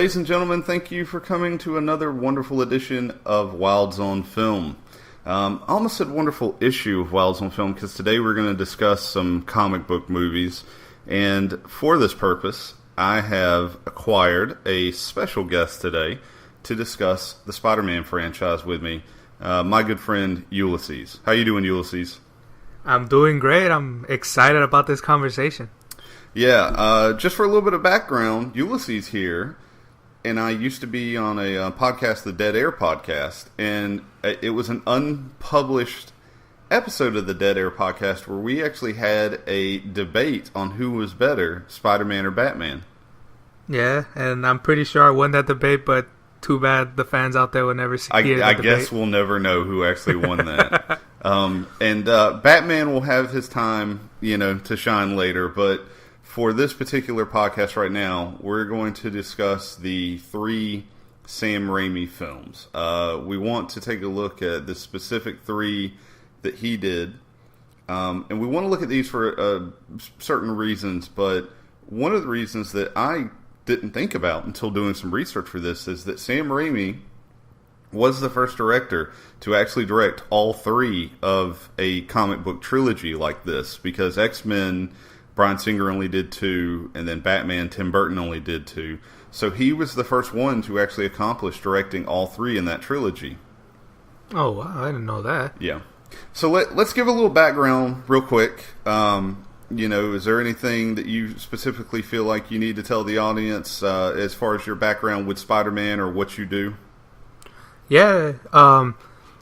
Ladies and gentlemen, thank you for coming to another wonderful edition of Wild Zone Film. I almost said wonderful issue of Wild Zone Film because today we're going to discuss some comic book movies. And for this purpose, I have acquired a special guest today to discuss the Spider-Man franchise with me, my good friend Ulysses. How you doing, Ulysses? I'm doing great. I'm excited about this conversation. Yeah, just for a little bit of background, Ulysses here, and I used to be on a podcast, the Dead Air podcast, and it was an unpublished episode of the Dead Air podcast where we actually had a debate on who was better, Spider-Man or Batman. Yeah, and I'm pretty sure I won that debate, but too bad the fans out there will never see it. I guess we'll never know who actually won that. Batman will have his time, to shine later, but for this particular podcast right now, we're going to discuss the 3 Sam Raimi films. We want to take a look at the specific 3 that he did. And we want to look at these for certain reasons, but one of the reasons that I didn't think about until doing some research for this is that Sam Raimi was the first director to actually direct all 3 of a comic book trilogy like this, because X-Men, Bryan Singer only did 2, and then Batman, Tim Burton only did 2. So he was the first one to actually accomplish directing all 3 in that trilogy. Oh, wow. I didn't know that. Yeah. So let's give a little background real quick. Is there anything that you specifically feel like you need to tell the audience as far as your background with Spider-Man or what you do? Yeah.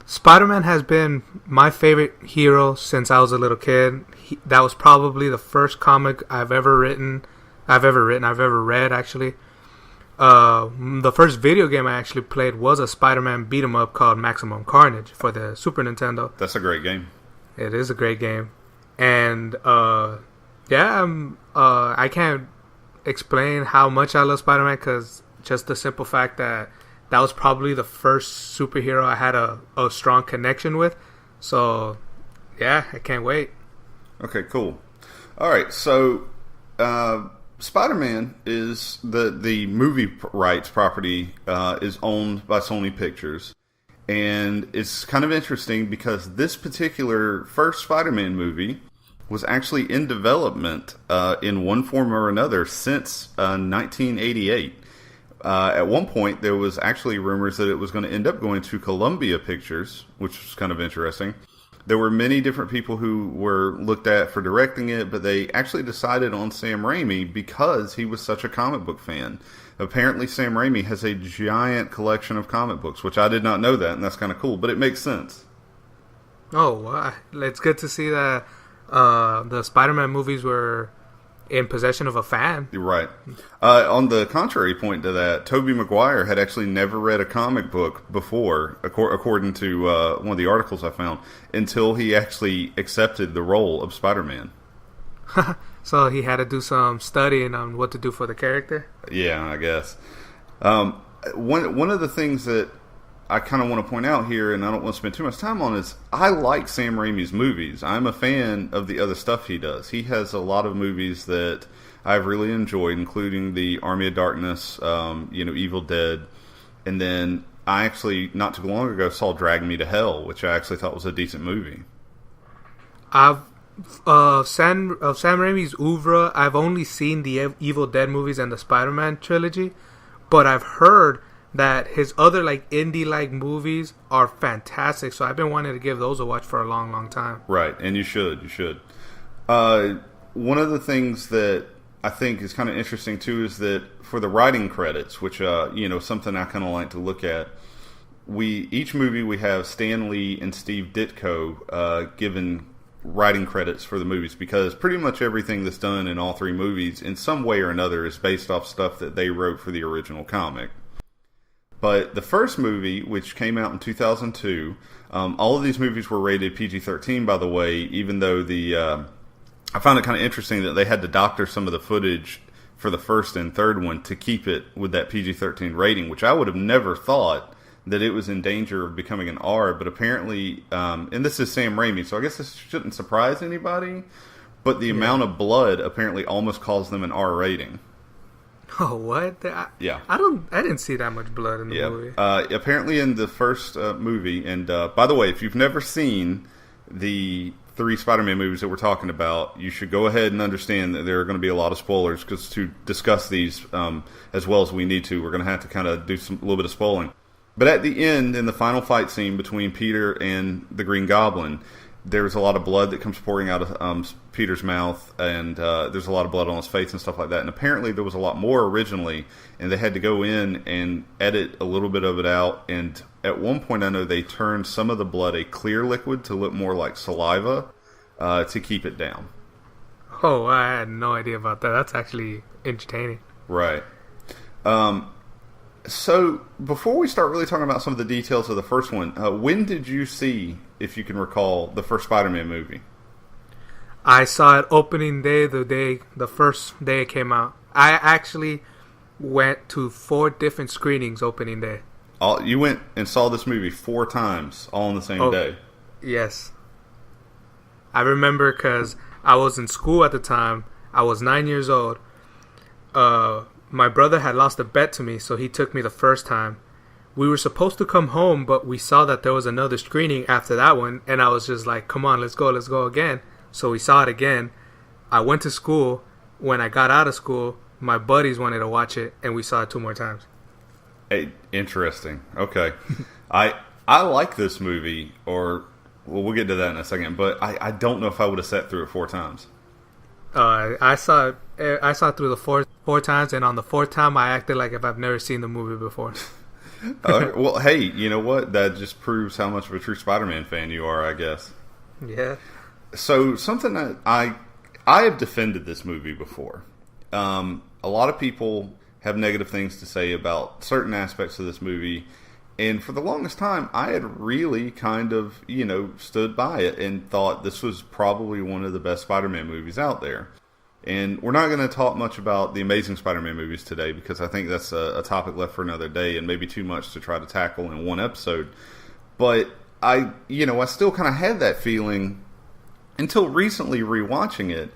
Spider-Man has been my favorite hero since I was a little kid. That was probably the first comic I've ever read, actually. The first video game I actually played was a Spider-Man beat-em-up called Maximum Carnage for the Super Nintendo. That's a great game. It is a great game. And, I can't explain how much I love Spider-Man, because just the simple fact that was probably the first superhero I had a strong connection with. So, yeah, I can't wait. Okay, cool. All right, so Spider-Man is the movie rights property is owned by Sony Pictures. And it's kind of interesting because this particular first Spider-Man movie was actually in development in one form or another since 1988. At one point, there was actually rumors that it was going to end up going to Columbia Pictures, which was kind of interesting. There were many different people who were looked at for directing it, but they actually decided on Sam Raimi because he was such a comic book fan. Apparently, Sam Raimi has a giant collection of comic books, which I did not know that, and that's kind of cool, but it makes sense. Oh, wow. It's good to see that the Spider-Man movies were in possession of a fan. Right. On the contrary point to that, Tobey Maguire had actually never read a comic book before, according to one of the articles I found, until he actually accepted the role of Spider-Man. So he had to do some studying on what to do for the character? Yeah, I guess. One of the things that I kind of want to point out here, and I don't want to spend too much time on, is I like Sam Raimi's movies. I'm a fan of the other stuff he does. He has a lot of movies that I've really enjoyed, including the Army of Darkness, Evil Dead, and then I actually, not too long ago, saw Drag Me to Hell, which I actually thought was a decent movie. Sam Raimi's oeuvre, I've only seen the Evil Dead movies and the Spider-Man trilogy, but I've heard that his other indie movies are fantastic, so I've been wanting to give those a watch for a long, long time. Right, and you should. One of the things that I think is kind of interesting too is that for the writing credits, which something I kind of like to look at, each movie we have Stan Lee and Steve Ditko given writing credits for the movies, because pretty much everything that's done in all 3 movies in some way or another is based off stuff that they wrote for the original comic. But the first movie, which came out in 2002, all of these movies were rated PG-13, by the way, even though I found it kind of interesting that they had to doctor some of the footage for the first and third one to keep it with that PG-13 rating, which I would have never thought that it was in danger of becoming an R, but apparently, and this is Sam Raimi, so I guess this shouldn't surprise anybody, but the amount of blood apparently almost caused them an R rating. Oh, what? Yeah. I didn't see that much blood in the movie. Apparently in the first movie, and by the way, if you've never seen the 3 Spider-Man movies that we're talking about, you should go ahead and understand that there are going to be a lot of spoilers, because to discuss these as well as we need to, we're going to have to kind of do a little bit of spoiling. But at the end, in the final fight scene between Peter and the Green Goblin, there's a lot of blood that comes pouring out of Peter's mouth, and there's a lot of blood on his face and stuff like that. And apparently there was a lot more originally, and they had to go in and edit a little bit of it out. And at one point I know they turned some of the blood a clear liquid to look more like saliva to keep it down. Oh, I had no idea about that. That's actually entertaining. Right. So, before we start really talking about some of the details of the first one, when did you see, if you can recall, the first Spider-Man movie? I saw it opening day, the first day it came out. I actually went to 4 different screenings opening day. You went and saw this movie 4 times, all on the same day? Yes. I remember because I was in school at the time. I was 9 years old. My brother had lost a bet to me, so he took me the first time. We were supposed to come home, but we saw that there was another screening after that one, and I was just like, come on, let's go again. So we saw it again. I went to school. When I got out of school, my buddies wanted to watch it, and we saw it 2 more times. Hey, interesting. Okay. I like this movie, we'll get to that in a second, but I don't know if I would have sat through it 4 times. I saw it through the four times, and on the 4th time, I acted like if I've never seen the movie before. Well, hey, you know what? That just proves how much of a true Spider-Man fan you are, I guess. Yeah. So, something that I have defended this movie before. A lot of people have negative things to say about certain aspects of this movie, and for the longest time, I had really kind of, stood by it and thought this was probably one of the best Spider-Man movies out there. And we're not going to talk much about the Amazing Spider-Man movies today, because I think that's a topic left for another day and maybe too much to try to tackle in one episode. But I still kind of had that feeling until recently rewatching it.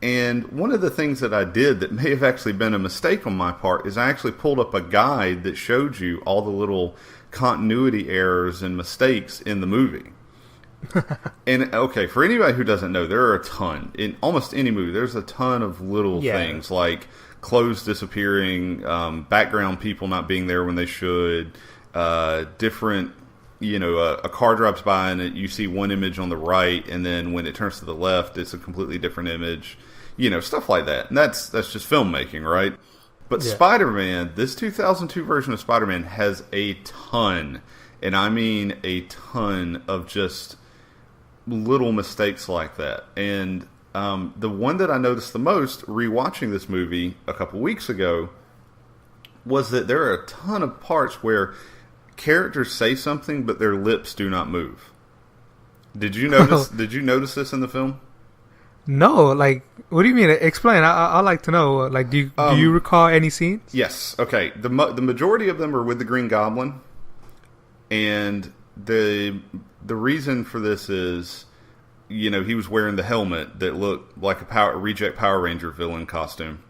And one of the things that I did that may have actually been a mistake on my part is I actually pulled up a guide that showed you all the little continuity errors and mistakes in the movie. And okay, for anybody who doesn't know, there are a ton in almost any movie. There's a ton of little things like clothes disappearing, background people not being there when they should, different, a car drives by and you see one image on the right, and then when it turns to the left, it's a completely different image, stuff like that. And that's just filmmaking, right? But Spider-Man, this 2002 version of Spider-Man has a ton, and I mean a ton of just little mistakes like that. And the one that I noticed the most rewatching this movie a couple weeks ago was that there are a ton of parts where characters say something but their lips do not move. Did you notice? Did you notice this in the film? No, what do you mean? Explain. I like to know. Do you recall any scenes? Yes. Okay. The majority of them are with the Green Goblin, and the reason for this is, he was wearing the helmet that looked like a reject Power Ranger villain costume.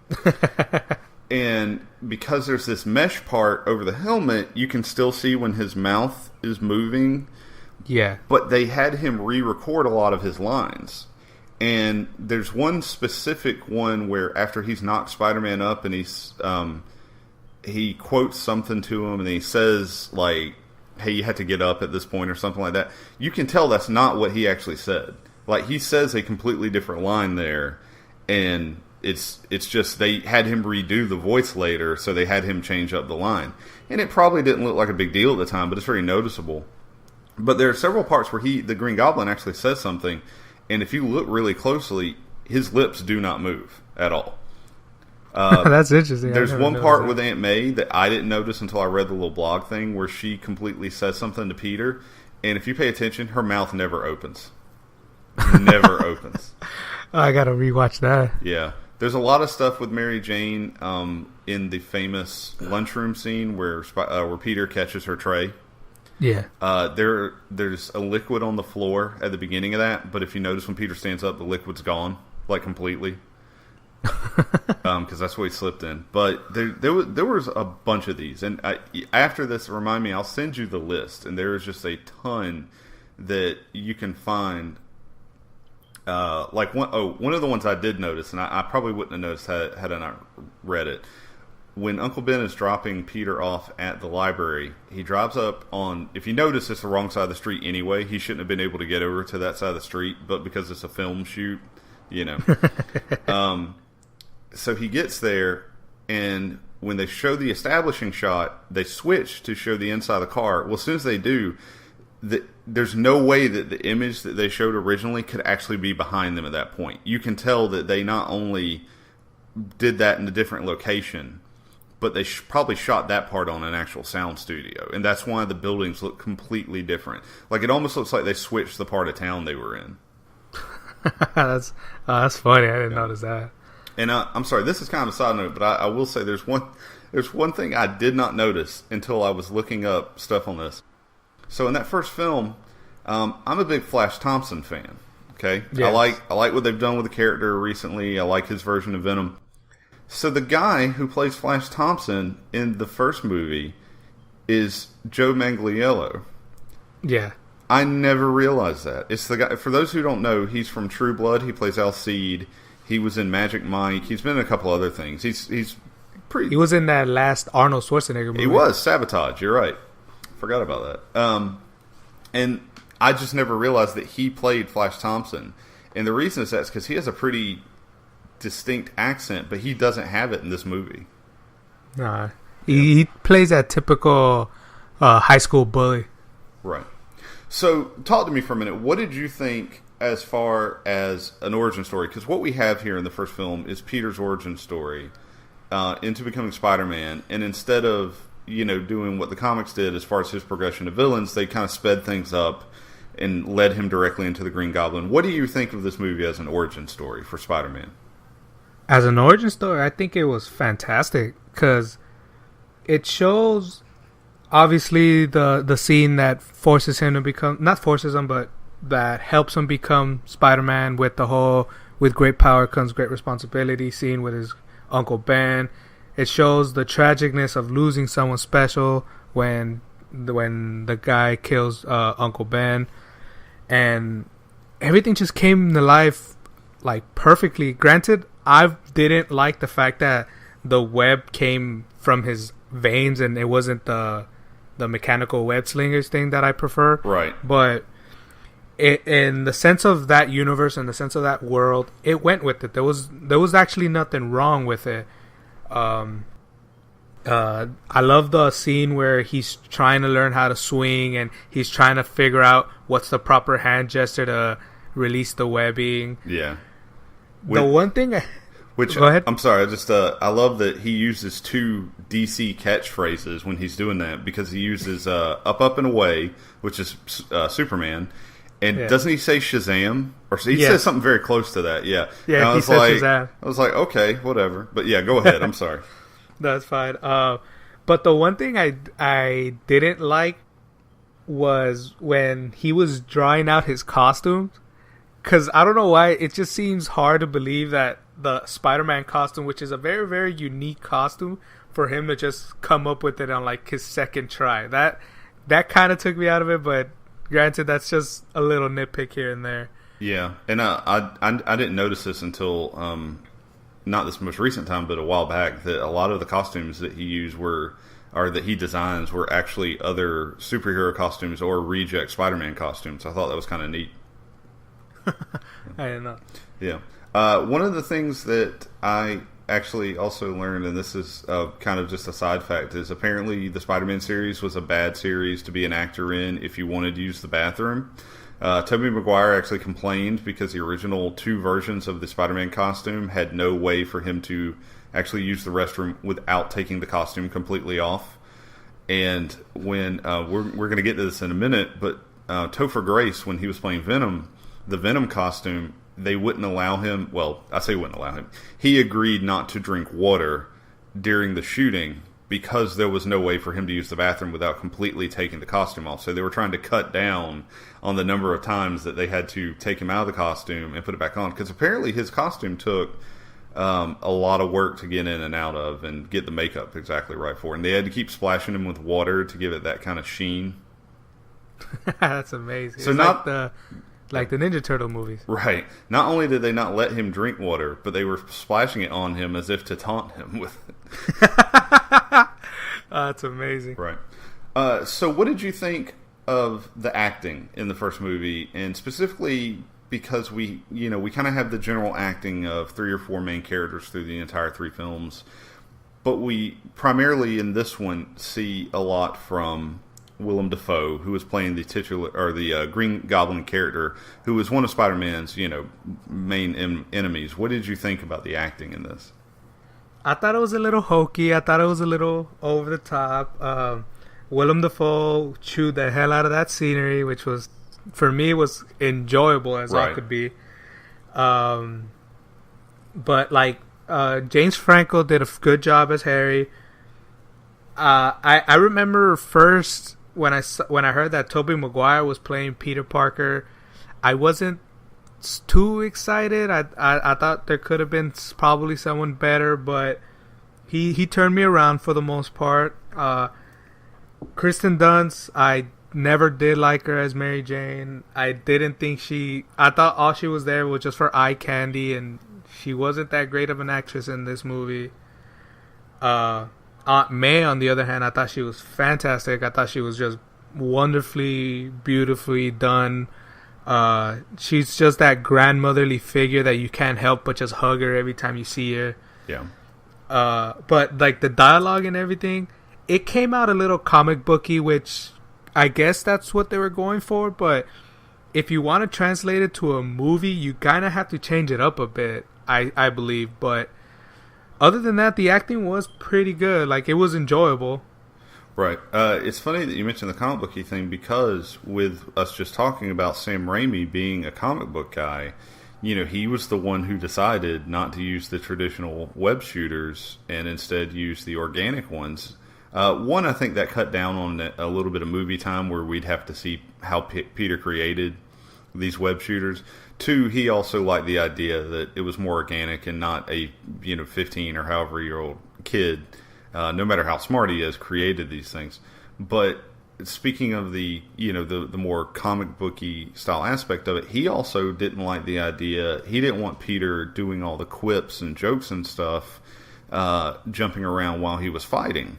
And because there's this mesh part over the helmet, you can still see when his mouth is moving. Yeah. But they had him re-record a lot of his lines. And there's one specific one where after he's knocked Spider-Man up and he quotes something to him and he says, hey, you had to get up at this point or something like that. You can tell that's not what he actually said. He says a completely different line there, and it's just they had him redo the voice later, so they had him change up the line. And it probably didn't look like a big deal at the time, but it's very noticeable. But there are several parts where the Green Goblin actually says something, and if you look really closely, his lips do not move at all. That's interesting. There's one part with Aunt May that I didn't notice until I read the little blog thing where she completely says something to Peter, and if you pay attention, her mouth never opens. Never opens. I gotta rewatch that. Yeah. There's a lot of stuff with Mary Jane in the famous lunchroom scene where Peter catches her tray. Yeah. There's a liquid on the floor at the beginning of that, but if you notice when Peter stands up, the liquid's gone, completely. because that's what he slipped in. But there was a bunch of these, and after this, remind me, I'll send you the list, and there is just a ton that you can find. Like one of the ones I did notice, and I probably wouldn't have noticed had I not read it. When Uncle Ben is dropping Peter off at the library, he drives up on, if you notice, it's the wrong side of the street anyway. He shouldn't have been able to get over to that side of the street, but because it's a film shoot, you know. So he gets there, and when they show the establishing shot, they switch to show the inside of the car. Well, as soon as they do, there's no way that the image that they showed originally could actually be behind them at that point. You can tell that they not only did that in a different location, but they probably shot that part on an actual sound studio, and that's why the buildings look completely different. Like, it almost looks like they switched the part of town they were in. That's funny. I didn't notice that. And I'm sorry, this is kind of a side note, but I will say there's one thing I did not notice until I was looking up stuff on this. So in that first film, I'm a big Flash Thompson fan. Okay, yes. I like what they've done with the character recently. I like his version of Venom. So the guy who plays Flash Thompson in the first movie is Joe Manganiello. Yeah. I never realized that. It's the guy, for those who don't know, he's from True Blood. He plays Alcide. He was in Magic Mike. He's been in a couple other things. He's pretty... He was in that last Arnold Schwarzenegger movie. He was. Sabotage. You're right. Forgot about that. And I just never realized that he played Flash Thompson. And the reason is that's because he has a pretty distinct accent, but he doesn't have it in this movie. Nah. He plays that typical high school bully. Right. So, talk to me for a minute. What did you think as far as an origin story? Because what we have here in the first film is Peter's origin story into becoming Spider-Man. And instead of, doing what the comics did as far as his progression of villains, they kind of sped things up and led him directly into the Green Goblin. What do you think of this movie as an origin story for Spider-Man? As an origin story, I think it was fantastic because it shows, obviously, the scene that forces him to become, not forces him, but that helps him become Spider-Man with the whole, with great power comes great responsibility scene with his Uncle Ben. It shows the tragicness of losing someone special when the guy kills Uncle Ben. And everything just came to life like perfectly. Granted, I didn't like the fact that the web came from his veins and it wasn't the mechanical web slingers thing that I prefer. Right. But in the sense of that universe and the sense of that world, it went with it. There was actually nothing wrong with it. I love the scene where he's trying to learn how to swing and he's trying to figure out what's the proper hand gesture to release the webbing. Yeah. The one thing... Which, go ahead. I'm sorry, I love that he uses two DC catchphrases when he's doing that, because he uses up, up, and away, which is Superman, and doesn't he say Shazam? Or he says something very close to that, yeah. Yeah, he says Shazam. I was like, okay, whatever. But yeah, go ahead, I'm sorry. That's fine. But the one thing I didn't like was when he was drawing out his costumes, because I don't know why, it just seems hard to believe that the Spider-Man costume, which is a very, very unique costume, for him to just come up with it on like his second try. That kind of took me out of it, but granted, that's just a little nitpick here and there. Yeah, and I didn't notice this until not this most recent time, but a while back, that a lot of the costumes that he used or that he designs were actually other superhero costumes or reject Spider-Man costumes. I thought that was kind of neat. I didn't know. Yeah. One of the things that I actually also learned, and this is kind of just a side fact, is apparently the Spider-Man series was a bad series to be an actor in if you wanted to use the bathroom. Tobey Maguire actually complained because the original two versions of the Spider-Man costume had no way for him to actually use the restroom without taking the costume completely off. And when we're going to get to this in a minute, but Topher Grace, when he was playing Venom, the Venom costume, they wouldn't allow him, well, I say wouldn't allow him, he agreed not to drink water during the shooting because there was no way for him to use the bathroom without completely taking the costume off. So they were trying to cut down on the number of times that they had to take him out of the costume and put it back on, because apparently his costume took a lot of work to get in and out of and get the makeup exactly right for. And they had to keep splashing him with water to give it that kind of sheen. That's amazing. So it's not like the Ninja Turtle movies. Right. Not only did they not let him drink water, but they were splashing it on him as if to taunt him with it. That's amazing. Right. So what did you think of the acting in the first movie, and specifically because we kind of have the general acting of 3 or 4 main characters through the entire 3 films, but we primarily in this one see a lot from Willem Dafoe, who was playing the titular or the Green Goblin character, who was one of Spider-Man's main enemies. What did you think about the acting in this? I thought it was a little hokey. I thought it was a little over the top. Willem Dafoe chewed the hell out of that scenery, which was, for me, was enjoyable as all could be. But James Franco did a good job as Harry. I remember first when I heard that Tobey Maguire was playing Peter Parker, I wasn't too excited. I thought there could have been probably someone better, but he turned me around for the most part. Kristen Dunst, I never did like her as Mary Jane. I thought all she was there was just for eye candy, and she wasn't that great of an actress in this movie. Aunt May, on the other hand, I thought she was fantastic. I thought she was just wonderfully, beautifully done. She's just that grandmotherly figure that you can't help but just hug her every time you see her. Yeah. But like the dialogue and everything, it came out a little comic booky, which I guess that's what they were going for. But if you want to translate it to a movie, you kind of have to change it up a bit, I believe. But other than that, the acting was pretty good. Like, it was enjoyable. Right. It's funny that you mentioned the comic booky thing, because with us just talking about Sam Raimi being a comic book guy, he was the one who decided not to use the traditional web shooters and instead use the organic ones. One, I think that cut down on a little bit of movie time where we'd have to see how Peter created these web shooters. 2, he also liked the idea that it was more organic and not a 15 or however year old kid, no matter how smart he is, created these things. But speaking of the the more comic booky style aspect of it, he also didn't like the idea. He didn't want Peter doing all the quips and jokes and stuff, jumping around while he was fighting.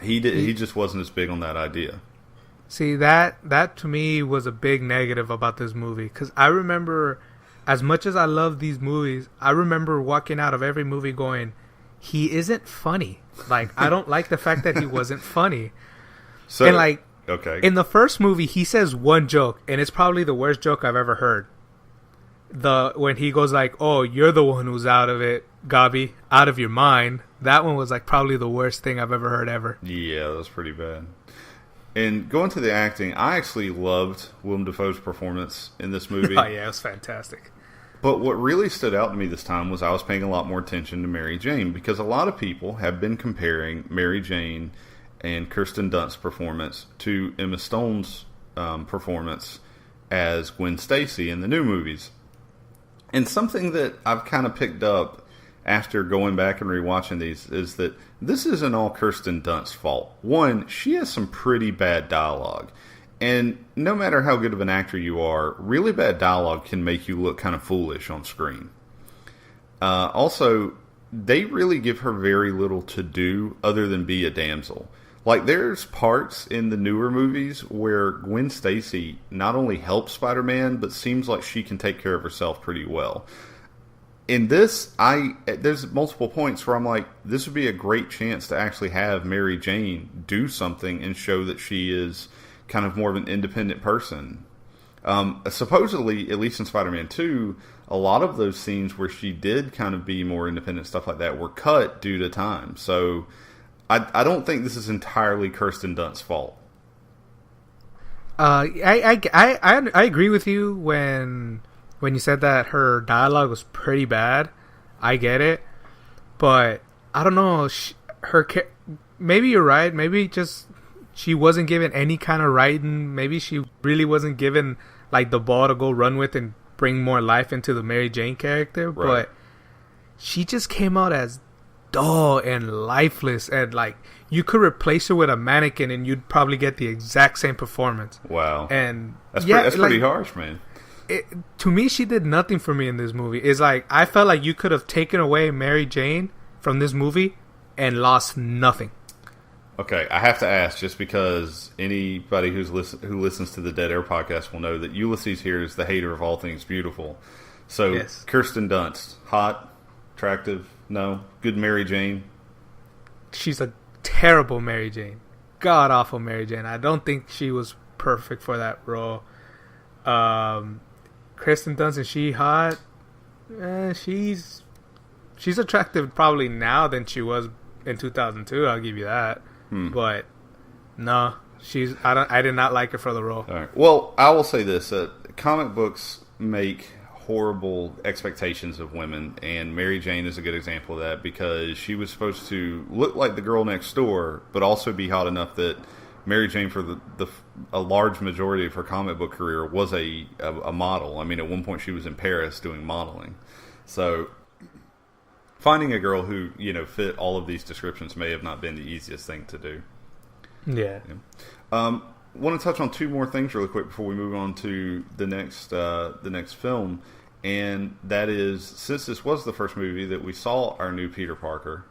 He just wasn't as big on that idea. See, that to me was a big negative about this movie, because I remember, as much as I love these movies, I remember walking out of every movie going, he isn't funny. Like, I don't like the fact that he wasn't funny. So, and like, okay, in the first movie, he says one joke, and it's probably the worst joke I've ever heard. When he goes like, "Oh, you're the one who's out of it, Gobby, out of your mind." That one was like probably the worst thing I've ever heard ever. Yeah, that was pretty bad. And going to the acting, I actually loved Willem Dafoe's performance in this movie. Oh yeah, it was fantastic. But what really stood out to me this time was I was paying a lot more attention to Mary Jane, because a lot of people have been comparing Mary Jane and Kirsten Dunst's performance to Emma Stone's performance as Gwen Stacy in the new movies. And something that I've kind of picked up after going back and rewatching these is that this isn't all Kirsten Dunst's fault. One, she has some pretty bad dialogue. And no matter how good of an actor you are, really bad dialogue can make you look kind of foolish on screen. Also, they really give her very little to do other than be a damsel. Like, there's parts in the newer movies where Gwen Stacy not only helps Spider-Man, but seems like she can take care of herself pretty well. In this, there's multiple points where I'm like, this would be a great chance to actually have Mary Jane do something and show that she is kind of more of an independent person. Supposedly, at least in Spider-Man 2, a lot of those scenes where she did kind of be more independent, stuff like that, were cut due to time. So I don't think this is entirely Kirsten Dunst's fault. I agree with you when you said that her dialogue was pretty bad. I get it, but I don't know. Maybe you're right. Maybe just she wasn't given any kind of writing. Maybe she really wasn't given like the ball to go run with and bring more life into the Mary Jane character. Right. But she just came out as dull and lifeless, and like you could replace her with a mannequin and you'd probably get the exact same performance. Wow. And that's pretty harsh, man. To me, she did nothing for me in this movie. It's like I felt like you could have taken away Mary Jane from this movie and lost nothing. Okay, I have to ask, just because anybody who listens to the Dead Air podcast will know that Ulysses here is the hater of all things beautiful. So, yes. Kirsten Dunst, hot, attractive, no, good Mary Jane. She's a terrible Mary Jane, god awful Mary Jane. I don't think she was perfect for that role. Kirsten Dunst, is she hot? She's attractive probably now than she was in 2002. I'll give you that. But no, I did not like her for the role. All right. Well, I will say this: comic books make horrible expectations of women, and Mary Jane is a good example of that, because she was supposed to look like the girl next door, but also be hot enough that Mary Jane, for a large majority of her comic book career, was a model. I mean, at one point she was in Paris doing modeling. So finding a girl who, fit all of these descriptions may have not been the easiest thing to do. Yeah. Want to touch on two more things really quick before we move on to the next film, and that is, since this was the first movie that we saw our new Peter Parker,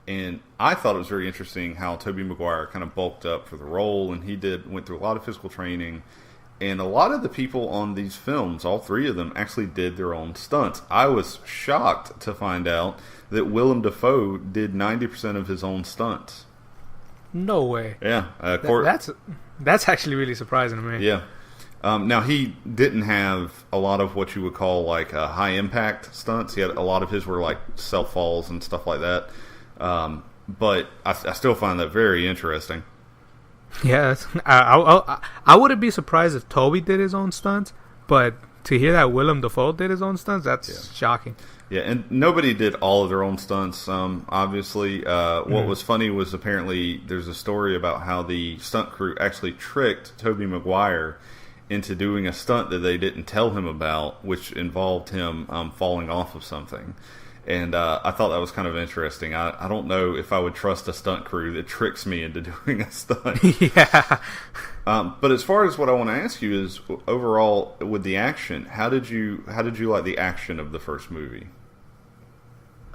and I thought it was very interesting how Tobey Maguire kind of bulked up for the role, and he went through a lot of physical training. And a lot of the people on these films, all three of them, actually did their own stunts. I was shocked to find out that Willem Dafoe did 90% of his own stunts. No way. Yeah. That's actually really surprising to me. Yeah. Now, he didn't have a lot of what you would call like high-impact stunts. He had a lot of his were like self-falls and stuff like that. But I still find that very interesting. Yes, I wouldn't be surprised if Toby did his own stunts, but to hear that Willem Dafoe did his own stunts, that's shocking. Yeah, and nobody did all of their own stunts, obviously. What was funny was apparently there's a story about how the stunt crew actually tricked Tobey Maguire into doing a stunt that they didn't tell him about, which involved him falling off of something. And I thought that was kind of interesting. I don't know if I would trust a stunt crew that tricks me into doing a stunt. Yeah. But as far as what I want to ask you is, overall, with the action, how did you like the action of the first movie?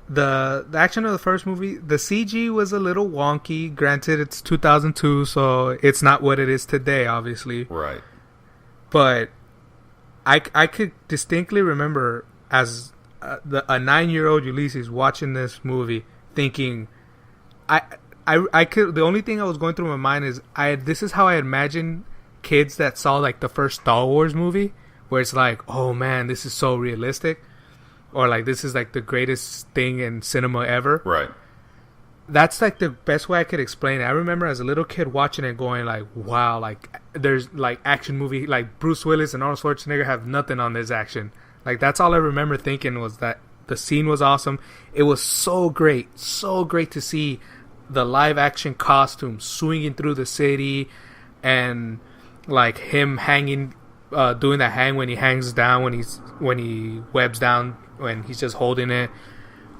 The action of the first movie, the CG was a little wonky. Granted, it's 2002, so it's not what it is today, obviously. Right. But I could distinctly remember as a 9-year-old Ulysses watching this movie, thinking, I could. The only thing I was going through my mind is this is how I imagine kids that saw like the first Star Wars movie, where it's like, oh man, this is so realistic, or like this is like the greatest thing in cinema ever. Right. That's like the best way I could explain it. I remember as a little kid watching it, going like, wow, like there's like action movie, like Bruce Willis and Arnold Schwarzenegger have nothing on this action. Like, that's all I remember thinking, was that the scene was awesome. It was so great to see the live action costume swinging through the city, and like him hanging, doing that hang when he hangs down, when he webs down, when he's just holding it.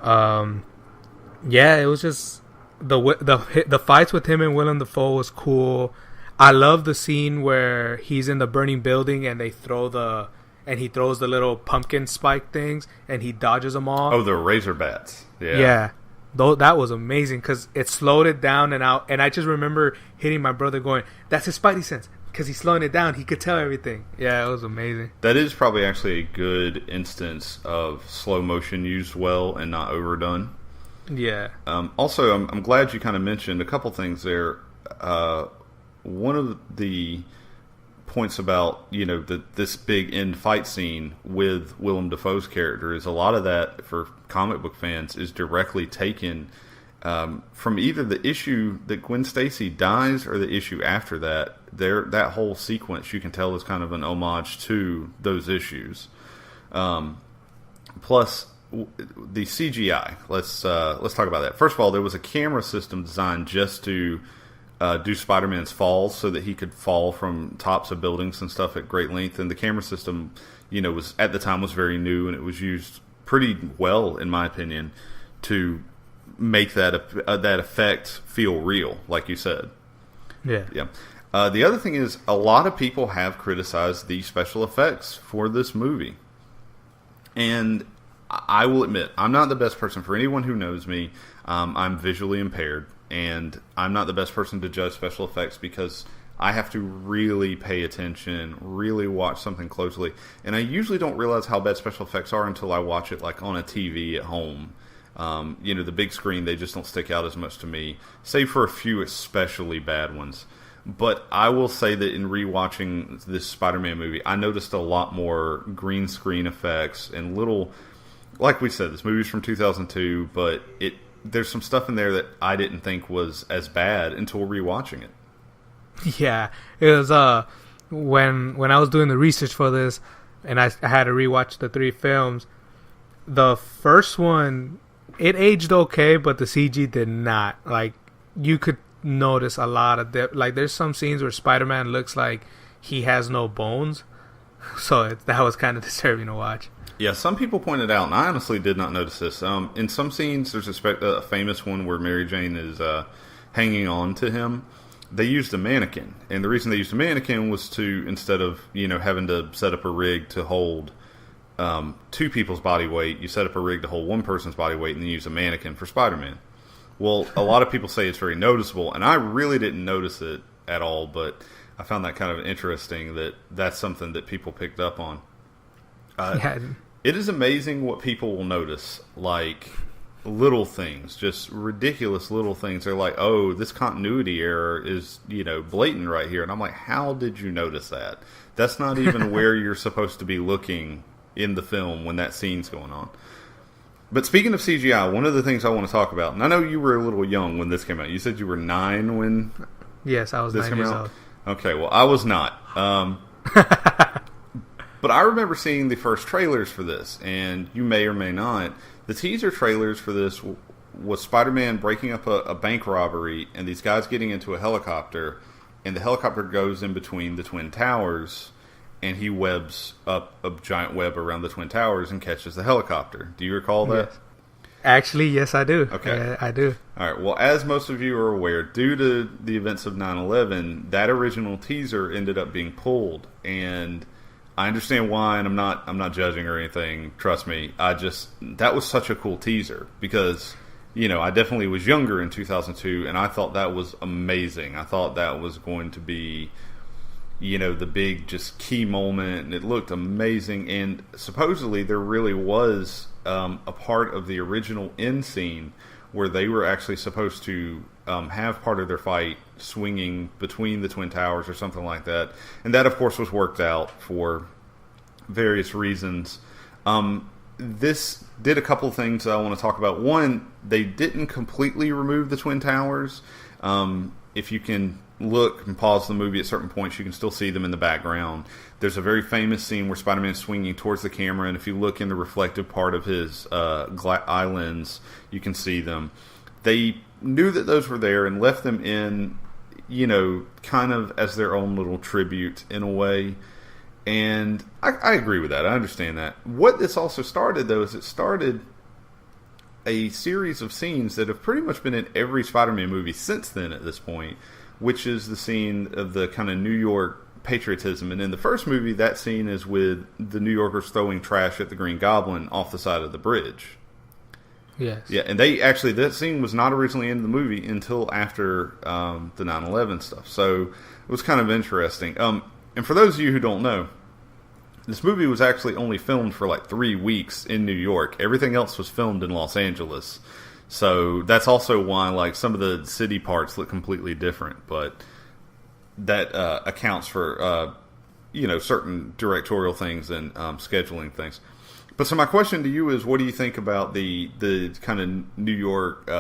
Yeah, it was just the fights with him and Willem Dafoe was cool. I love the scene where he's in the burning building and he throws the little pumpkin spike things, and he dodges them all. Oh, the razor bats. Yeah. Yeah. That was amazing, because it slowed it down, and I just remember hitting my brother going, that's his Spidey sense, because he's slowing it down. He could tell everything. Yeah, it was amazing. That is probably actually a good instance of slow motion used well and not overdone. Yeah. Also, I'm glad you kind of mentioned a couple things there. One of the points about this big end fight scene with Willem Dafoe's character is a lot of that, for comic book fans, is directly taken from either the issue that Gwen Stacy dies or the issue after that. That whole sequence, you can tell, is kind of an homage to those issues. Plus the CGI. Let's talk about that. First of all, there was a camera system designed just to do Spider-Man's falls, so that he could fall from tops of buildings and stuff at great length. And the camera system, was at the time was very new, and it was used pretty well, in my opinion, to make that effect feel real, like you said. Yeah. The other thing is, a lot of people have criticized the special effects for this movie. And I will admit, I'm not the best person. For anyone who knows me, I'm visually impaired. And I'm not the best person to judge special effects because I have to really pay attention, really watch something closely. And I usually don't realize how bad special effects are until I watch it like on a TV at home. The big screen, they just don't stick out as much to me, save for a few especially bad ones. But I will say that in rewatching this Spider-Man movie, I noticed a lot more green screen effects and little, like we said, this movie's from 2002, but there's some stuff in there that I didn't think was as bad until rewatching it. Yeah, it was when I was doing the research for this, and I had to rewatch the 3 films. The first one, it aged okay, but the CG did not. Like, you could notice a lot of like, there's some scenes where Spider-Man looks like he has no bones, so that was kind of disturbing to watch. Yeah, some people pointed out, and I honestly did not notice this. In some scenes, there's a famous one where Mary Jane is hanging on to him. They used a mannequin, and the reason they used a mannequin was to, instead of having to set up a rig to hold 2 people's body weight, you set up a rig to hold 1 person's body weight, and then use a mannequin for Spider-Man. Well, a lot of people say it's very noticeable, and I really didn't notice it at all, but I found that kind of interesting that that's something that people picked up on. It is amazing what people will notice, like little things, just ridiculous little things. They're like, oh, this continuity error is, blatant right here. And I'm like, how did you notice that? That's not even where you're supposed to be looking in the film when that scene's going on. But speaking of CGI, one of the things I want to talk about, and I know you were a little young when this came out. You said you were 9 when Yes, I was 9 years old. Okay, well, I was not. But I remember seeing the first trailers for this, and you may or may not. The teaser trailers for this was Spider-Man breaking up a bank robbery, and these guys getting into a helicopter, and the helicopter goes in between the Twin Towers, and he webs up a giant web around the Twin Towers and catches the helicopter. Do you recall that? Yes. Actually, yes, I do. Okay. Yeah, I do. All right. Well, as most of you are aware, due to the events of 9/11, that original teaser ended up being pulled, and I understand why, and I'm not judging or anything. Trust me. That was such a cool teaser because, I definitely was younger in 2002, and I thought that was amazing. I thought that was going to be, the big just key moment, and it looked amazing. And supposedly there really was a part of the original end scene where they were actually supposed to have part of their fight swinging between the Twin Towers or something like that. And that, of course, was worked out for various reasons. This did a couple of things that I want to talk about. One, they didn't completely remove the Twin Towers. If you can look and pause the movie at certain points, you can still see them in the background. There's a very famous scene where Spider-Man is swinging towards the camera, and if you look in the reflective part of his eye lens, you can see them. They knew that those were there and left them in, kind of as their own little tribute in a way. And I agree with that. I understand that. What this also started, though, is it started a series of scenes that have pretty much been in every Spider-Man movie since then at this point, which is the scene of the kind of New York patriotism. And in the first movie, that scene is with the New Yorkers throwing trash at the Green Goblin off the side of the bridge. Yes. Yeah, and that scene was not originally in the movie until after the 9/11 stuff. So it was kind of interesting. And for those of you who don't know, this movie was actually only filmed for like 3 weeks in New York. Everything else was filmed in Los Angeles. So that's also why like some of the city parts look completely different. But that accounts for certain directorial things and scheduling things. But so my question to you is, what do you think about the kind of New York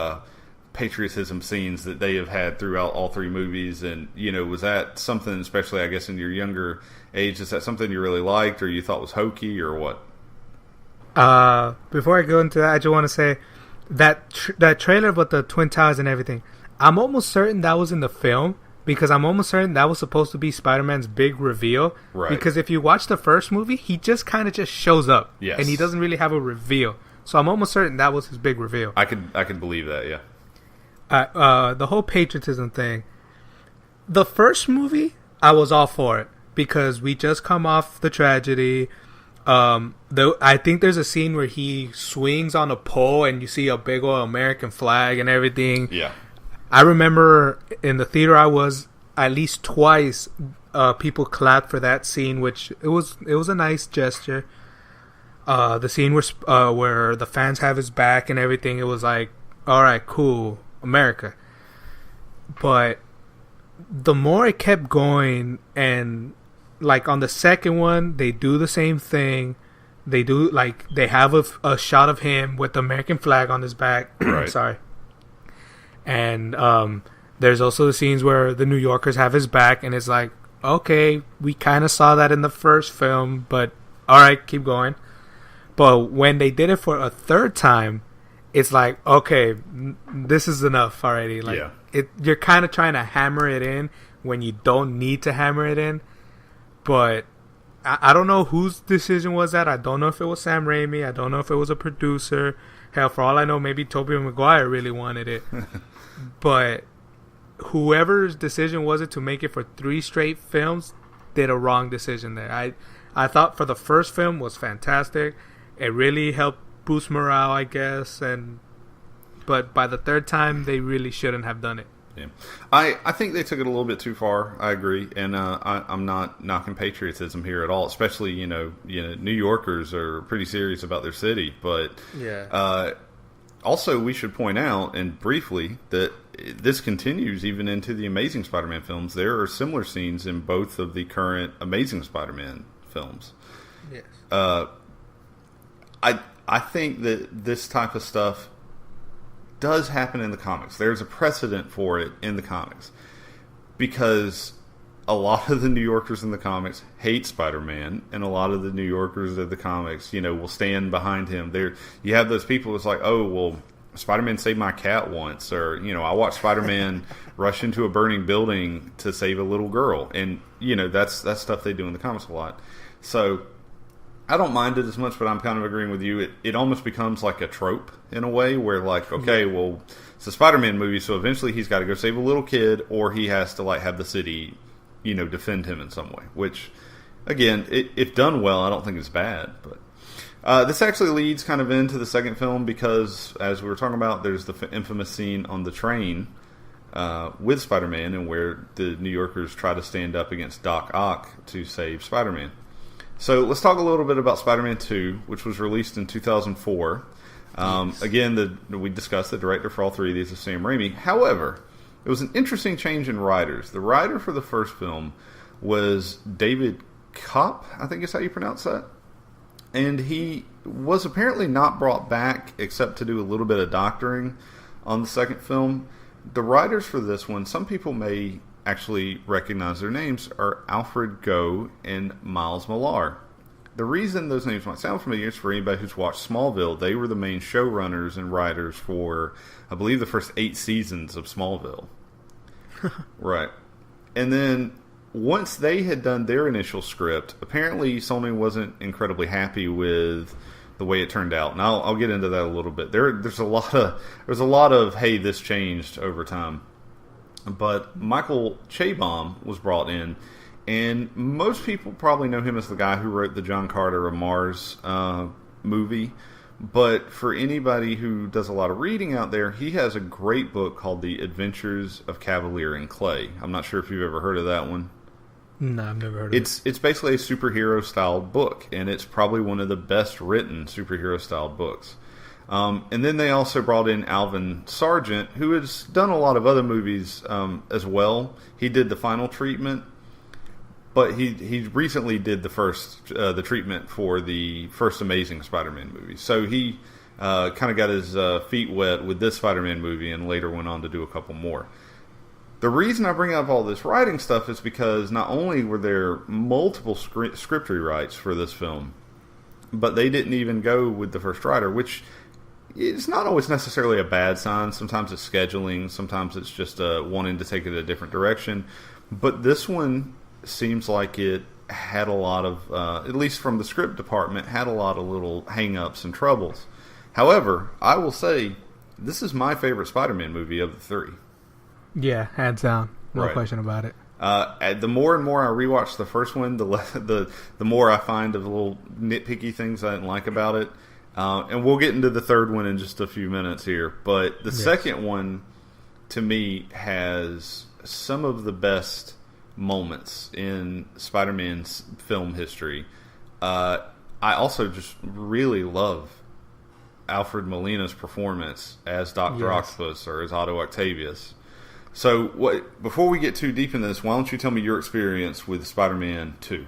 patriotism scenes that they have had throughout all 3 movies? And, was that something, especially, I guess, in your younger age, is that something you really liked or you thought was hokey or what? Before I go into that, I just want to say that that trailer with the Twin Towers and everything, I'm almost certain that was in the film, because I'm almost certain that was supposed to be Spider-Man's big reveal. Right. Because if you watch the first movie, he just kind of just shows up. Yes. And he doesn't really have a reveal. So I'm almost certain that was his big reveal. I could believe that, yeah. The whole patriotism thing. The first movie, I was all for it. Because we just come off the tragedy. I think there's a scene where he swings on a pole and you see a big old American flag and everything. Yeah. I remember in the theater I was, at least twice, people clapped for that scene, which it was a nice gesture. The scene where the fans have his back and everything, it was like, all right, cool, America. But the more it kept going, and like on the second one, they do the same thing. They have a shot of him with the American flag on his back. Right. Sorry. And there's also the scenes where the New Yorkers have his back, and it's like, okay, we kind of saw that in the first film, but all right, keep going. But when they did it for a third time, it's like, okay, this is enough already. Like, yeah. You're kind of trying to hammer it in when you don't need to hammer it in. But I don't know whose decision was that. I don't know if it was Sam Raimi. I don't know if it was a producer. Hell, for all I know, maybe Tobey Maguire really wanted it. But whoever's decision was it to make it for 3 straight films did a wrong decision there. I thought for the first film was fantastic. It really helped boost morale, I guess. But by the third time, they really shouldn't have done it. Yeah, I think they took it a little bit too far. I agree, and I'm not knocking patriotism here at all. Especially, New Yorkers are pretty serious about their city. But yeah. Also, we should point out, and briefly, that this continues even into the Amazing Spider-Man films. There are similar scenes in both of the current Amazing Spider-Man films. Yes. I think that this type of stuff does happen in the comics. There's a precedent for it in the comics because a lot of the New Yorkers in the comics hate Spider-Man, and a lot of the New Yorkers of the comics, will stand behind him. You have those people that's like, oh, well, Spider-Man saved my cat once, or I watched Spider-Man rush into a burning building to save a little girl, and that's stuff they do in the comics a lot. So I don't mind it as much, but I'm kind of agreeing with you. It almost becomes like a trope in a way where, like, okay, well, it's a Spider-Man movie, so eventually he's got to go save a little kid, or he has to, like, have the city, defend him in some way. Which, again, if done well, I don't think it's bad. But this actually leads kind of into the second film because, as we were talking about, there's the infamous scene on the train with Spider-Man, and where the New Yorkers try to stand up against Doc Ock to save Spider-Man. So let's talk a little bit about Spider-Man 2, which was released in 2004. Again, we discussed the director for all 3 of these is Sam Raimi. However, it was an interesting change in writers. The writer for the first film was David Kopp, I think is how you pronounce that. And he was apparently not brought back except to do a little bit of doctoring on the second film. The writers for this one, some people may actually recognize their names, are Alfred Goh and Miles Millar. The reason those names might sound familiar is for anybody who's watched Smallville. They were the main showrunners and writers for, I believe, the first 8 seasons of Smallville. Right. And then once they had done their initial script, apparently Sony wasn't incredibly happy with the way it turned out. And I'll get into that a little bit. There's a lot of hey, this changed over time. But Michael Chabon was brought in, and most people probably know him as the guy who wrote the John Carter of Mars movie. But for anybody who does a lot of reading out there, he has a great book called The Adventures of Cavalier and Clay. I'm not sure if you've ever heard of that one. No, I've never heard of it. It's basically a superhero-styled book, and it's probably one of the best-written superhero-styled books. And then they also brought in Alvin Sargent, who has done a lot of other movies as well. He did The Final Treatment, but he recently did the treatment for the first Amazing Spider-Man movie. So he kind of got his feet wet with this Spider-Man movie and later went on to do a couple more. The reason I bring up all this writing stuff is because not only were there multiple script rewrites for this film, but they didn't even go with the first writer, which it's not always necessarily a bad sign. Sometimes it's scheduling. Sometimes it's just wanting to take it a different direction. But this one seems like it had a lot of, at least from the script department, had a lot of little hang-ups and troubles. However, I will say, this is my favorite Spider-Man movie of the three. Yeah, hands down. No question about it. The more and more I rewatch the first one, the more I find of the little nitpicky things I didn't like about it. And we'll get into the third one in just a few minutes here. But the second one, to me, has some of the best moments in Spider-Man's film history. I also just really love Alfred Molina's performance as Dr. Octopus or as Otto Octavius. So, before we get too deep into this, why don't you tell me your experience with Spider-Man 2?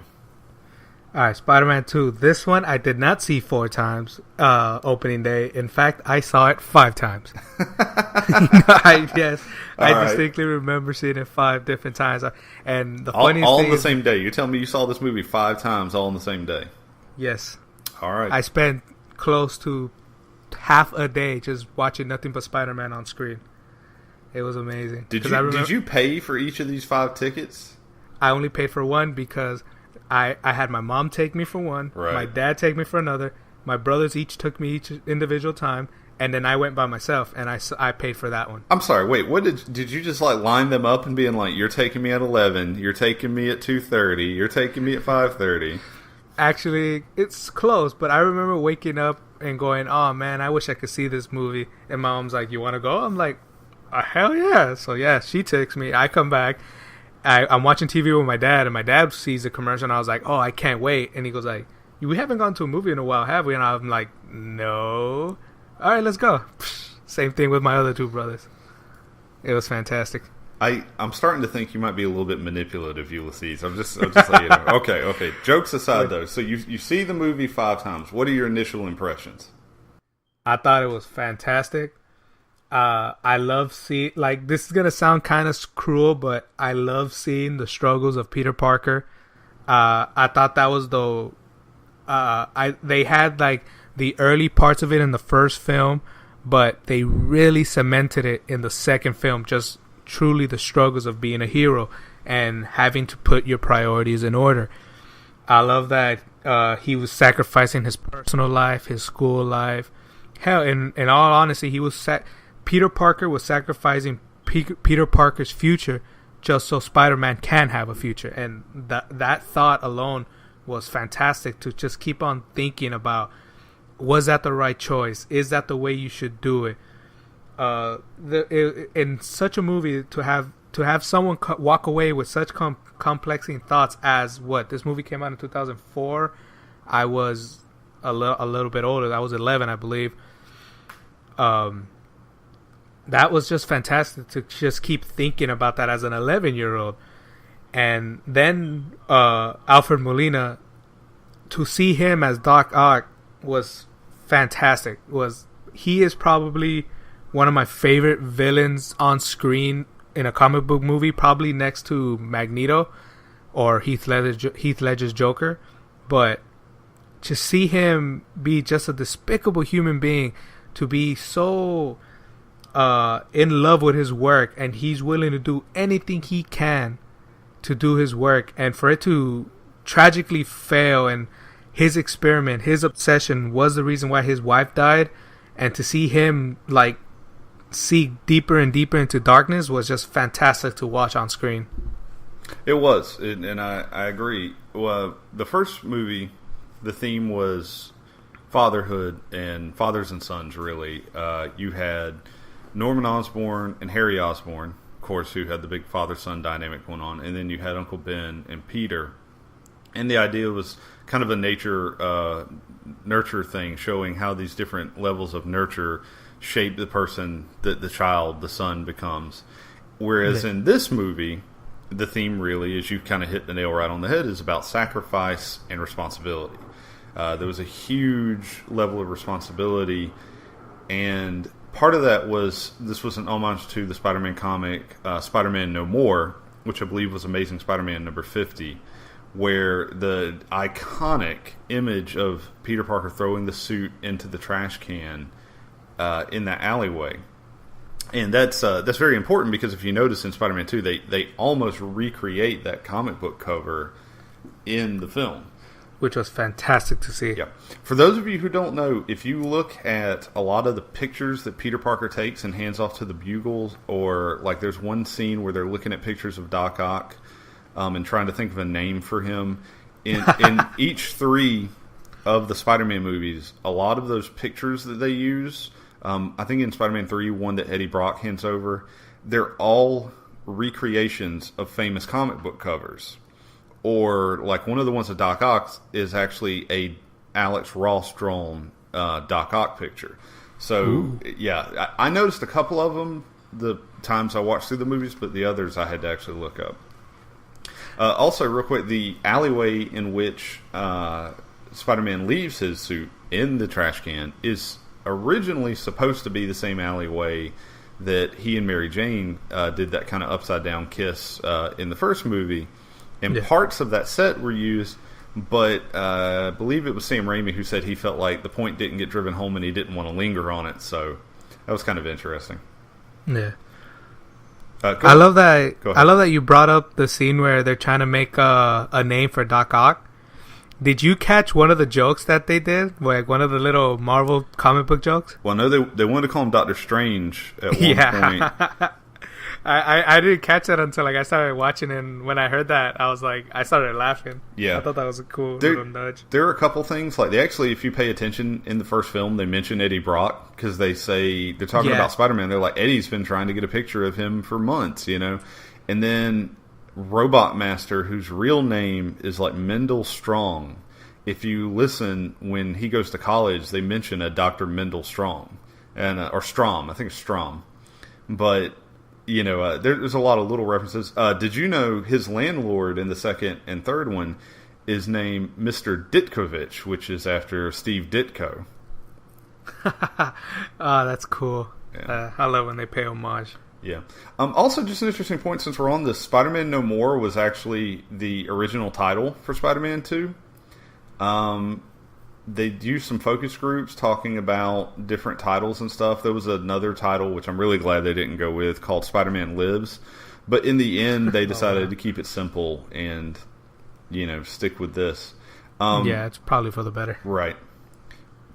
Alright, Spider-Man 2. This one I did not see 4 times opening day. In fact, I saw it 5 times. I distinctly remember seeing it 5 different times. And the funniest all thing on the same day. You're telling me you saw this movie 5 times all on the same day? Yes. All right. I spent close to half a day just watching nothing but Spider-Man on screen. It was amazing. Did you pay for each of these 5 tickets? I only paid for one because I had my mom take me for one, my dad take me for another, my brothers each took me each individual time, and then I went by myself, and I paid for that one. I'm sorry, wait, what did you just like line them up and being like, you're taking me at 11, you're taking me at 2:30, you're taking me at 5:30? Actually, it's close, but I remember waking up and going, oh man, I wish I could see this movie, and my mom's like, you want to go? I'm like, hell yeah. So yeah, she takes me, I come back, I'm watching TV with my dad, and my dad sees the commercial, and I was like, oh, I can't wait. And he goes like, we haven't gone to a movie in a while, have we? And I'm like, no. All right, let's go. Same thing with my other 2 brothers. It was fantastic. I'm starting to think you might be a little bit manipulative, Ulysses. I'm just letting you know. Okay. Jokes aside, though. So you see the movie 5 times. What are your initial impressions? I thought it was fantastic. I love seeing, like, this is gonna sound kind of cruel, but I love seeing the struggles of Peter Parker. I thought that was they had like the early parts of it in the first film, but they really cemented it in the second film. Just truly the struggles of being a hero and having to put your priorities in order. I love that he was sacrificing his personal life, his school life. Hell, in all honesty, Peter Parker was sacrificing Peter Parker's future just so Spider-Man can have a future. And that thought alone was fantastic to just keep on thinking about, was that the right choice? Is that the way you should do it? In such a movie, to have someone walk away with such complexing thoughts as what? This movie came out in 2004. I was a little bit older. I was 11, I believe. That was just fantastic to just keep thinking about that as an 11-year-old. And then Alfred Molina, to see him as Doc Ock was fantastic. He is probably one of my favorite villains on screen in a comic book movie, probably next to Magneto or Heath Ledger's Joker. But to see him be just a despicable human being, to be so in love with his work, and he's willing to do anything he can to do his work, and for it to tragically fail, and his experiment, his obsession was the reason why his wife died, and to see him like see deeper and deeper into darkness was just fantastic to watch on screen. It was, and I agree. Well, the first movie, the theme was fatherhood and fathers and sons, really. You had Norman Osborn and Harry Osborn, of course, who had the big father-son dynamic going on, and then you had Uncle Ben and Peter. And the idea was kind of a nurture thing, showing how these different levels of nurture shape the person that the child, the son, becomes. Whereas in this movie, the theme really, as you kind of hit the nail right on the head, is about sacrifice and responsibility. There was a huge level of responsibility, and part of that was, this was an homage to the Spider-Man comic, Spider-Man No More, which I believe was Amazing Spider-Man number 50, where the iconic image of Peter Parker throwing the suit into the trash can in that alleyway. And that's very important because if you notice in Spider-Man 2, they almost recreate that comic book cover in the film. Which was fantastic to see. Yeah. For those of you who don't know, if you look at a lot of the pictures that Peter Parker takes and hands off to the Bugles, or like there's one scene where they're looking at pictures of Doc Ock and trying to think of a name for him. In each 3 of the Spider-Man movies, a lot of those pictures that they use, I think in Spider-Man 3, one that Eddie Brock hands over, they're all recreations of famous comic book covers. Or, like, one of the ones of Doc Ock is actually a Alex Ross drawn Doc Ock picture. So, ooh. Yeah, I noticed a couple of them the times I watched through the movies, but the others I had to actually look up. Also, real quick, the alleyway in which Spider-Man leaves his suit in the trash can is originally supposed to be the same alleyway that he and Mary Jane did that kind of upside-down kiss in the first movie. And parts of that set were used, but I believe it was Sam Raimi who said he felt like the point didn't get driven home and he didn't want to linger on it. So that was kind of interesting. Yeah. I love that. I love that you brought up the scene where they're trying to make a name for Doc Ock. Did you catch one of the jokes that they did? Like one of the little Marvel comic book jokes? Well, no, they wanted to call him Doctor Strange at one point. I didn't catch that until I started watching, and when I heard that, I started laughing. Yeah, I thought that was a cool little nudge. There are a couple things like they actually, if you pay attention in the first film, they mention Eddie Brock because they're talking about Spider-Man. They're like, Eddie's been trying to get a picture of him for months, and then Robot Master, whose real name is like Mendel Strong. If you listen when he goes to college, they mention a Dr. Mendel Strong or Strom. I think it's Strom, but. There's a lot of little references. Did you know his landlord in the second and third one is named Mr. Ditkovich, which is after Steve Ditko? Oh, that's cool. Yeah. I love when they pay homage. Yeah. Also, just an interesting point since we're on this, Spider-Man No More was actually the original title for Spider-Man 2. They used some focus groups talking about different titles and stuff. There was another title, which I'm really glad they didn't go with, called Spider-Man Lives. But in the end, they decided to keep it simple and, stick with this. Yeah, it's probably for the better. Right.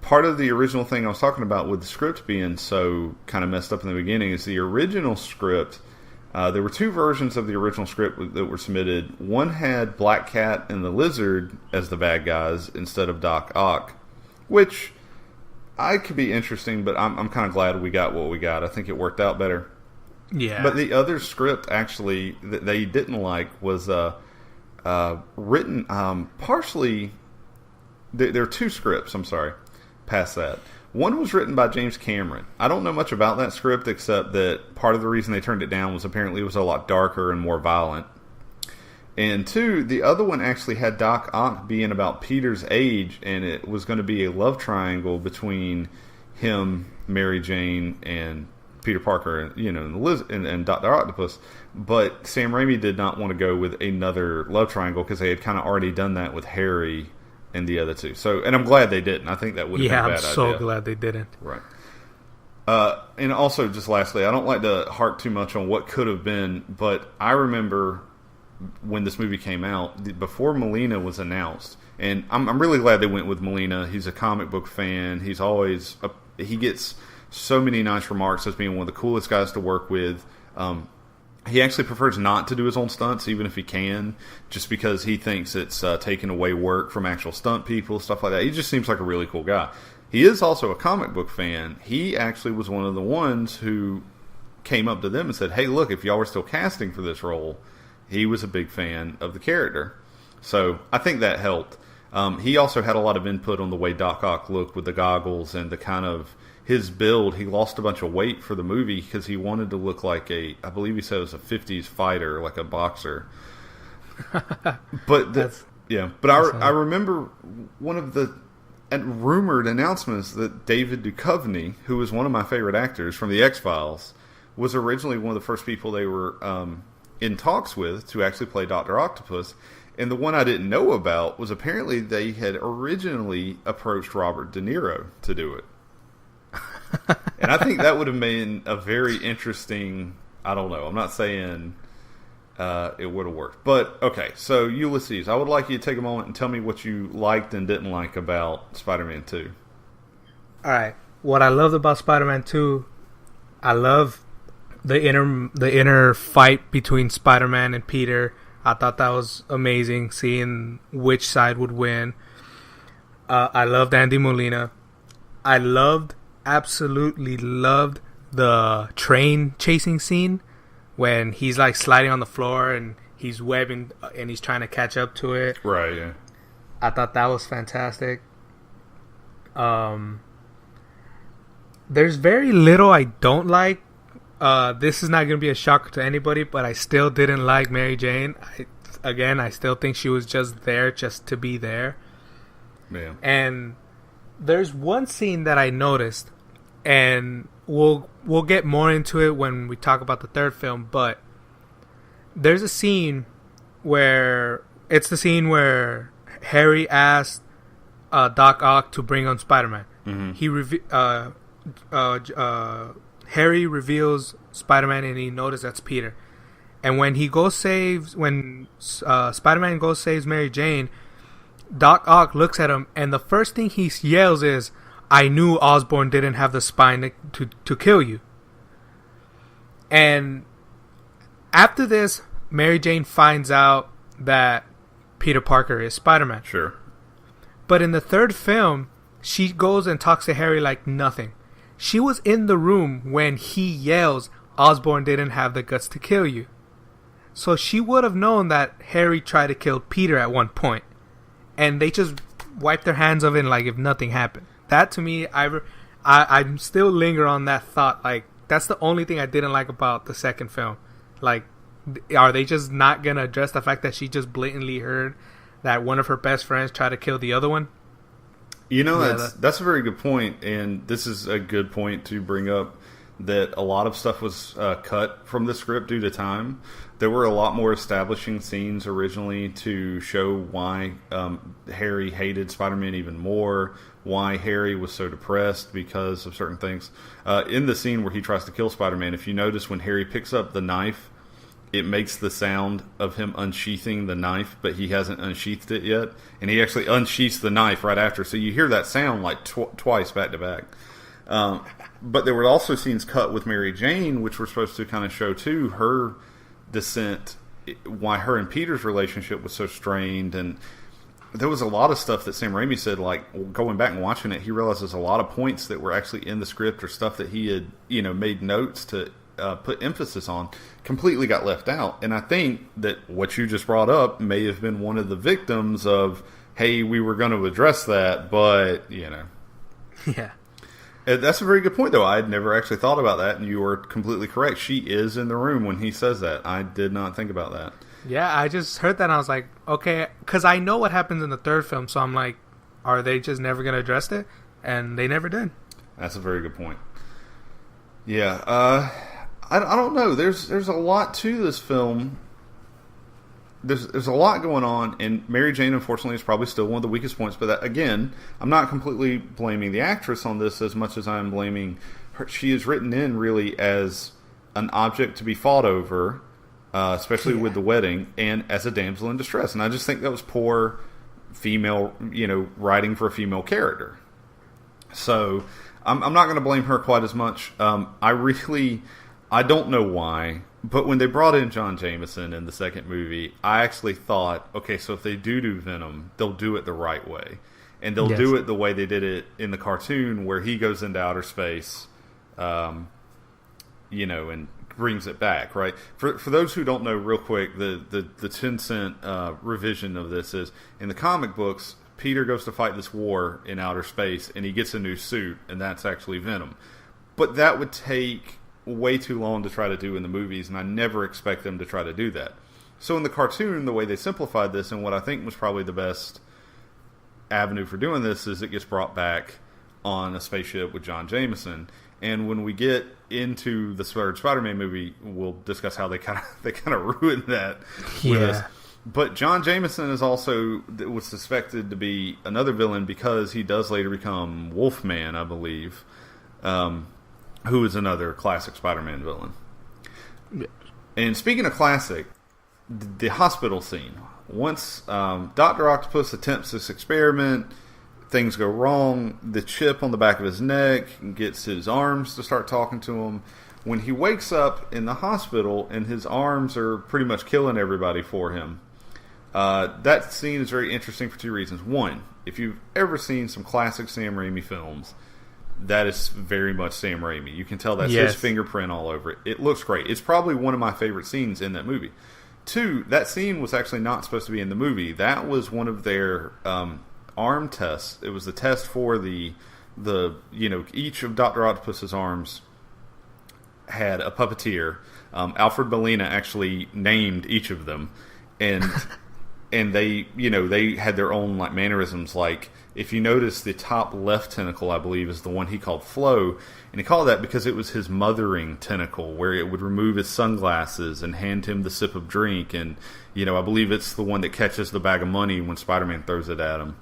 Part of the original thing I was talking about with the script being so kind of messed up in the beginning is the original script. There were 2 versions of the original script that were submitted. One had Black Cat and the Lizard as the bad guys instead of Doc Ock, which could be interesting, but I'm kind of glad we got what we got. I think it worked out better. Yeah. But the other script, actually, that they didn't like was written partially... There are 2 scripts, I'm sorry, past that. One was written by James Cameron. I don't know much about that script except that part of the reason they turned it down was apparently it was a lot darker and more violent. And 2, the other one actually had Doc Ock being about Peter's age, and it was going to be a love triangle between him, Mary Jane, and Peter Parker, and Dr. Octopus. But Sam Raimi did not want to go with another love triangle because they had kind of already done that with Harry and the other 2. So, and I'm glad they didn't. I think that would have been a bad idea. Yeah, I'm so glad they didn't. Right. And also, just lastly, I don't like to harp too much on what could have been, but I remember when this movie came out, before Molina was announced, and I'm really glad they went with Molina. He's a comic book fan. He's always he gets so many nice remarks as being one of the coolest guys to work with. He actually prefers not to do his own stunts, even if he can, just because he thinks it's taking away work from actual stunt people, stuff like that. He just seems like a really cool guy. He is also a comic book fan. He actually was one of the ones who came up to them and said, hey, look, if y'all were still casting for this role, he was a big fan of the character. So I think that helped. He also had a lot of input on the way Doc Ock looked with the goggles and the kind of his build. He lost a bunch of weight for the movie because he wanted to look like I believe he said it was a 50s fighter, like a boxer. But I remember one of the rumored announcements that David Duchovny, who was one of my favorite actors from the X-Files, was originally one of the first people they were in talks with to actually play Dr. Octopus. And the one I didn't know about was apparently they had originally approached Robert De Niro to do it. And I think that would have been a very interesting. I don't know. I'm not saying it would have worked, but okay. So Ulysses, I would like you to take a moment and tell me what you liked and didn't like about Spider-Man 2. All right. What I loved about Spider-Man 2, I love the inner fight between Spider-Man and Peter. I thought that was amazing, seeing which side would win. I loved Andy Molina. I absolutely loved the train chasing scene when he's like sliding on the floor and he's webbing and he's trying to catch up to it. Right, yeah. I thought that was fantastic. There's very little I don't like. This is not going to be a shocker to anybody, but I still didn't like Mary Jane. I still think she was just there just to be there. Yeah. And there's one scene that I noticed, and we'll get more into it when we talk about the third film, but there's a scene where it's the scene where Harry asked Doc Ock to bring on Spider-Man. Mm-hmm. Harry reveals Spider-Man and he notices that's Peter. And when Spider-Man goes saves Mary Jane, Doc Ock looks at him and the first thing he yells is, "I knew Osborn didn't have the spine to kill you." And after this, Mary Jane finds out that Peter Parker is Spider-Man. Sure. But in the third film, she goes and talks to Harry like nothing. She was in the room when he yells, "Osborn didn't have the guts to kill you." So she would have known that Harry tried to kill Peter at one point. And they just wiped their hands of it like if nothing happened. That to me, I'm still linger on that thought. Like, that's the only thing I didn't like about the second film. Like, are they just not going to address the fact that she just blatantly heard that one of her best friends tried to kill the other one? You know, that's a very good point, and this is a good point to bring up, that a lot of stuff was cut from the script due to time. There were a lot more establishing scenes originally to show why Harry hated Spider-Man even more, why Harry was so depressed because of certain things. In the scene where he tries to kill Spider-Man, if you notice when Harry picks up the knife, it makes the sound of him unsheathing the knife, but he hasn't unsheathed it yet. And he actually unsheaths the knife right after. So you hear that sound like twice back to back. But there were also scenes cut with Mary Jane, which were supposed to kind of show, too, her descent, why her and Peter's relationship was so strained. And there was a lot of stuff that Sam Raimi said, like, going back and watching it, he realized there's a lot of points that were actually in the script or stuff that he had, made notes to put emphasis on, completely got left out. And I think that what you just brought up may have been one of the victims of, hey, we were going to address that, but, Yeah. That's a very good point, though. I had never actually thought about that, and you were completely correct. She is in the room when he says that. I did not think about that. Yeah, I just heard that, and I was like, okay, because I know what happens in the third film, so I'm like, are they just never going to address it? And they never did. That's a very good point. Yeah, I don't know. There's a lot to this film. There's a lot going on, and Mary Jane, unfortunately, is probably still one of the weakest points. But that, again, I'm not completely blaming the actress on this as much as I'm blaming her. She is written in really as an object to be fought over, especially with the wedding, and as a damsel in distress. And I just think that was poor female, writing for a female character. So I'm not going to blame her quite as much. I don't know why, but when they brought in John Jameson in the second movie, I actually thought, okay, so if they do Venom, they'll do it the right way. And they'll do it the way they did it in the cartoon, where he goes into outer space, and brings it back, right? For those who don't know, real quick, the 10-cent revision of this is, in the comic books, Peter goes to fight this war in outer space, and he gets a new suit, and that's actually Venom. But that would take way too long to try to do in the movies, and I never expect them to try to do that. So in the cartoon, the way they simplified this, and what I think was probably the best avenue for doing this, is it gets brought back on a spaceship with John Jameson. And when we get into the third Spider-Man movie, we'll discuss how they kind of ruined that with us. But John Jameson was suspected to be another villain because he does later become Wolfman, I believe. who is another classic Spider-Man villain. Yeah. And speaking of classic, the hospital scene. Once Dr. Octopus attempts this experiment, things go wrong. The chip on the back of his neck gets his arms to start talking to him. When he wakes up in the hospital and his arms are pretty much killing everybody for him, that scene is very interesting for two reasons. One, if you've ever seen some classic Sam Raimi films, that is very much Sam Raimi. You can tell that's his fingerprint all over it. It looks great. It's probably one of my favorite scenes in that movie. Two, that scene was actually not supposed to be in the movie. That was one of their arm tests. It was the test for the each of Dr. Octopus's arms had a puppeteer. Alfred Molina actually named each of them, and and they had their own like mannerisms. Like if you notice, the top left tentacle, I believe, is the one he called Flo, and he called that because it was his mothering tentacle, where it would remove his sunglasses and hand him the sip of drink, and I believe it's the one that catches the bag of money when Spider-Man throws it at him.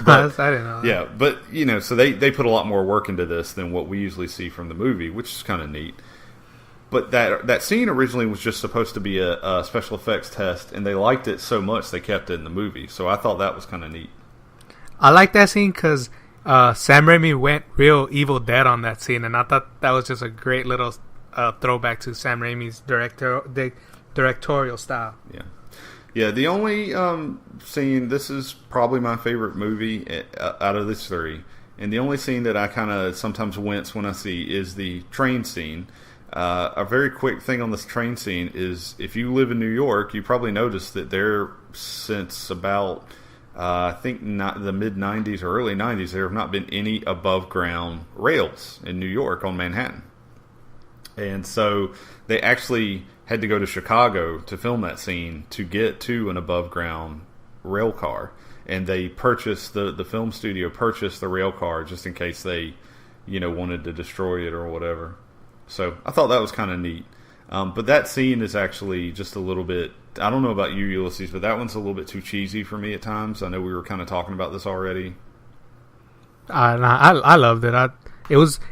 But, I didn't know that. Yeah, but so they put a lot more work into this than what we usually see from the movie, which is kind of neat. But that scene originally was just supposed to be a special effects test, and they liked it so much they kept it in the movie. So I thought that was kind of neat. I like that scene because Sam Raimi went real Evil Dead on that scene, and I thought that was just a great little throwback to Sam Raimi's directorial style. Yeah. Yeah, the only scene, this is probably my favorite movie out of these three, and the only scene that I kind of sometimes wince when I see is the train scene. A very quick thing on this train scene is if you live in New York, you probably noticed that there, since about, I think not the mid-'90s or early 90s, there have not been any above-ground rails in New York on Manhattan. And so they actually had to go to Chicago to film that scene to get to an above-ground rail car. And they purchased, the film studio purchased the rail car just in case they, wanted to destroy it or whatever. So I thought that was kind of neat. But that scene is actually just a little bit, I don't know about you, Ulysses, but that one's a little bit too cheesy for me at times. I know we were kind of talking about this already. I loved it.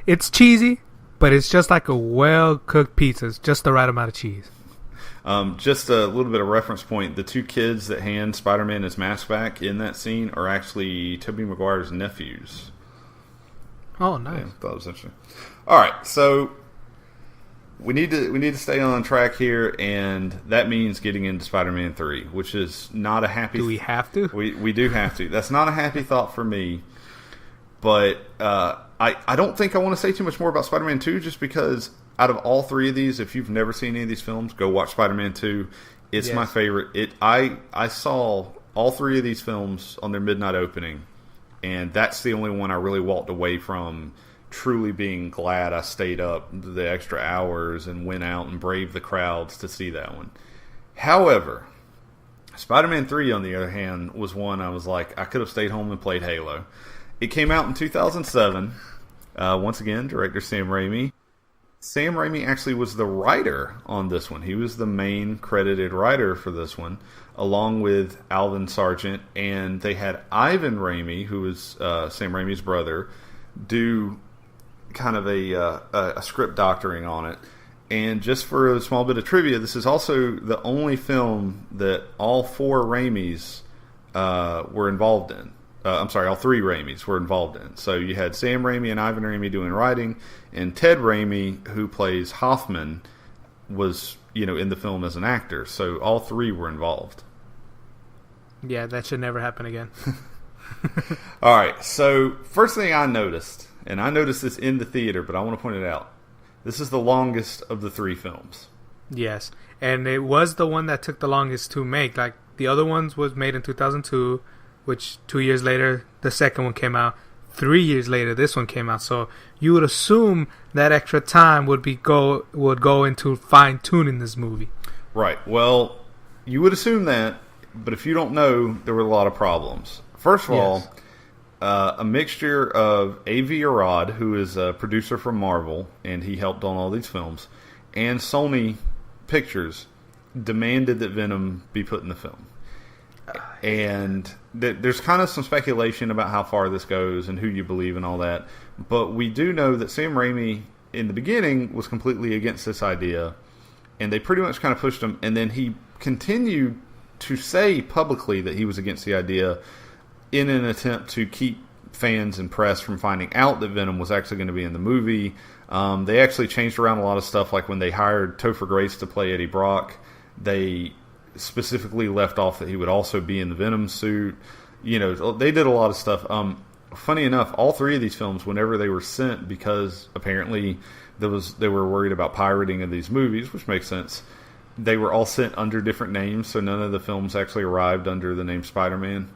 It's cheesy, but it's just like a well-cooked pizza. It's just the right amount of cheese. Just a little bit of reference point. The two kids that hand Spider-Man his mask back in that scene are actually Tobey Maguire's nephews. Oh, nice. Yeah, thought it was interesting. All right, so we need to stay on track here, and that means getting into Spider-Man 3, which is not a happy... Do we have to? We do have to. That's not a happy thought for me, but I don't think I want to say too much more about Spider-Man 2, just because out of all three of these, if you've never seen any of these films, go watch Spider-Man 2. It's my favorite. I saw all three of these films on their midnight opening, and that's the only one I really walked away from truly being glad I stayed up the extra hours and went out and braved the crowds to see that one. However, Spider-Man 3, on the other hand, was one I was like, I could have stayed home and played Halo. It came out in 2007. Once again, director Sam Raimi. Sam Raimi actually was the writer on this one. He was the main credited writer for this one, along with Alvin Sargent, and they had Ivan Raimi, who was Sam Raimi's brother, do kind of a script doctoring on it. And just for a small bit of trivia, this is also the only film that all four Raimis were involved in. All three Raimis were involved in. So you had Sam Raimi and Ivan Raimi doing writing, and Ted Raimi, who plays Hoffman, was in the film as an actor. So all three were involved. Yeah, that should never happen again. All right, so first thing I noticed, and I noticed this in the theater, but I want to point it out. This is the longest of the three films. Yes, and it was the one that took the longest to make. Like, the other ones was made in 2002, which 2 years later, the second one came out. 3 years later, this one came out. So you would assume that extra time would go into fine-tuning this movie. Right. Well, you would assume that, but if you don't know, there were a lot of problems. First of all, a mixture of A.V. Arad, who is a producer from Marvel, and he helped on all these films, and Sony Pictures demanded that Venom be put in the film. And there's kind of some speculation about how far this goes and who you believe and all that. But we do know that Sam Raimi in the beginning was completely against this idea, and they pretty much kind of pushed him, and then he continued to say publicly that he was against the idea in an attempt to keep fans and press from finding out that Venom was actually going to be in the movie. They actually changed around a lot of stuff, like when they hired Topher Grace to play Eddie Brock, they specifically left off that he would also be in the Venom suit. You know, they did a lot of stuff. Funny enough, all three of these films, whenever they were sent, they were worried about pirating of these movies, which makes sense. They were all sent under different names, so none of the films actually arrived under the name Spider-Man.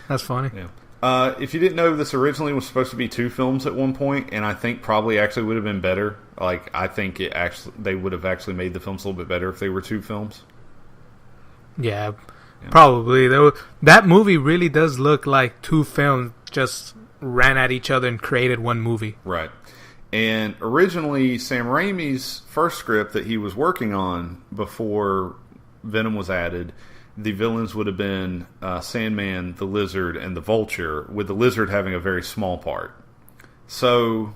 That's funny. Yeah. If you didn't know, this originally was supposed to be 2 films at one point, and I think probably actually would have been better. Like, I think they would have actually made the films a little bit better if they were 2 films. Yeah. Probably. That movie really does look like 2 films just ran at each other and created one movie. Right. And originally, Sam Raimi's first script that he was working on before Venom was added, the villains would have been Sandman, the Lizard, and the Vulture, with the Lizard having a very small part. So,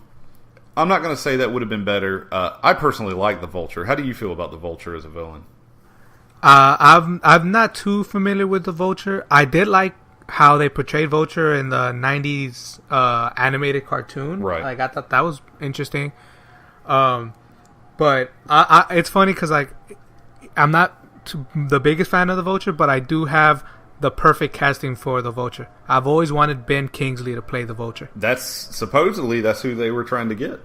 I'm not going to say that would have been better. I personally like the Vulture. How do you feel about the Vulture as a villain? I'm not too familiar with the Vulture. I did like how they portrayed Vulture in the 90s animated cartoon. Right. Like, I thought that was interesting. But it's funny because, like, I'm not the biggest fan of the Vulture, but I do have the perfect casting for the Vulture. I've always wanted Ben Kingsley to play the Vulture. That's who they were trying to get.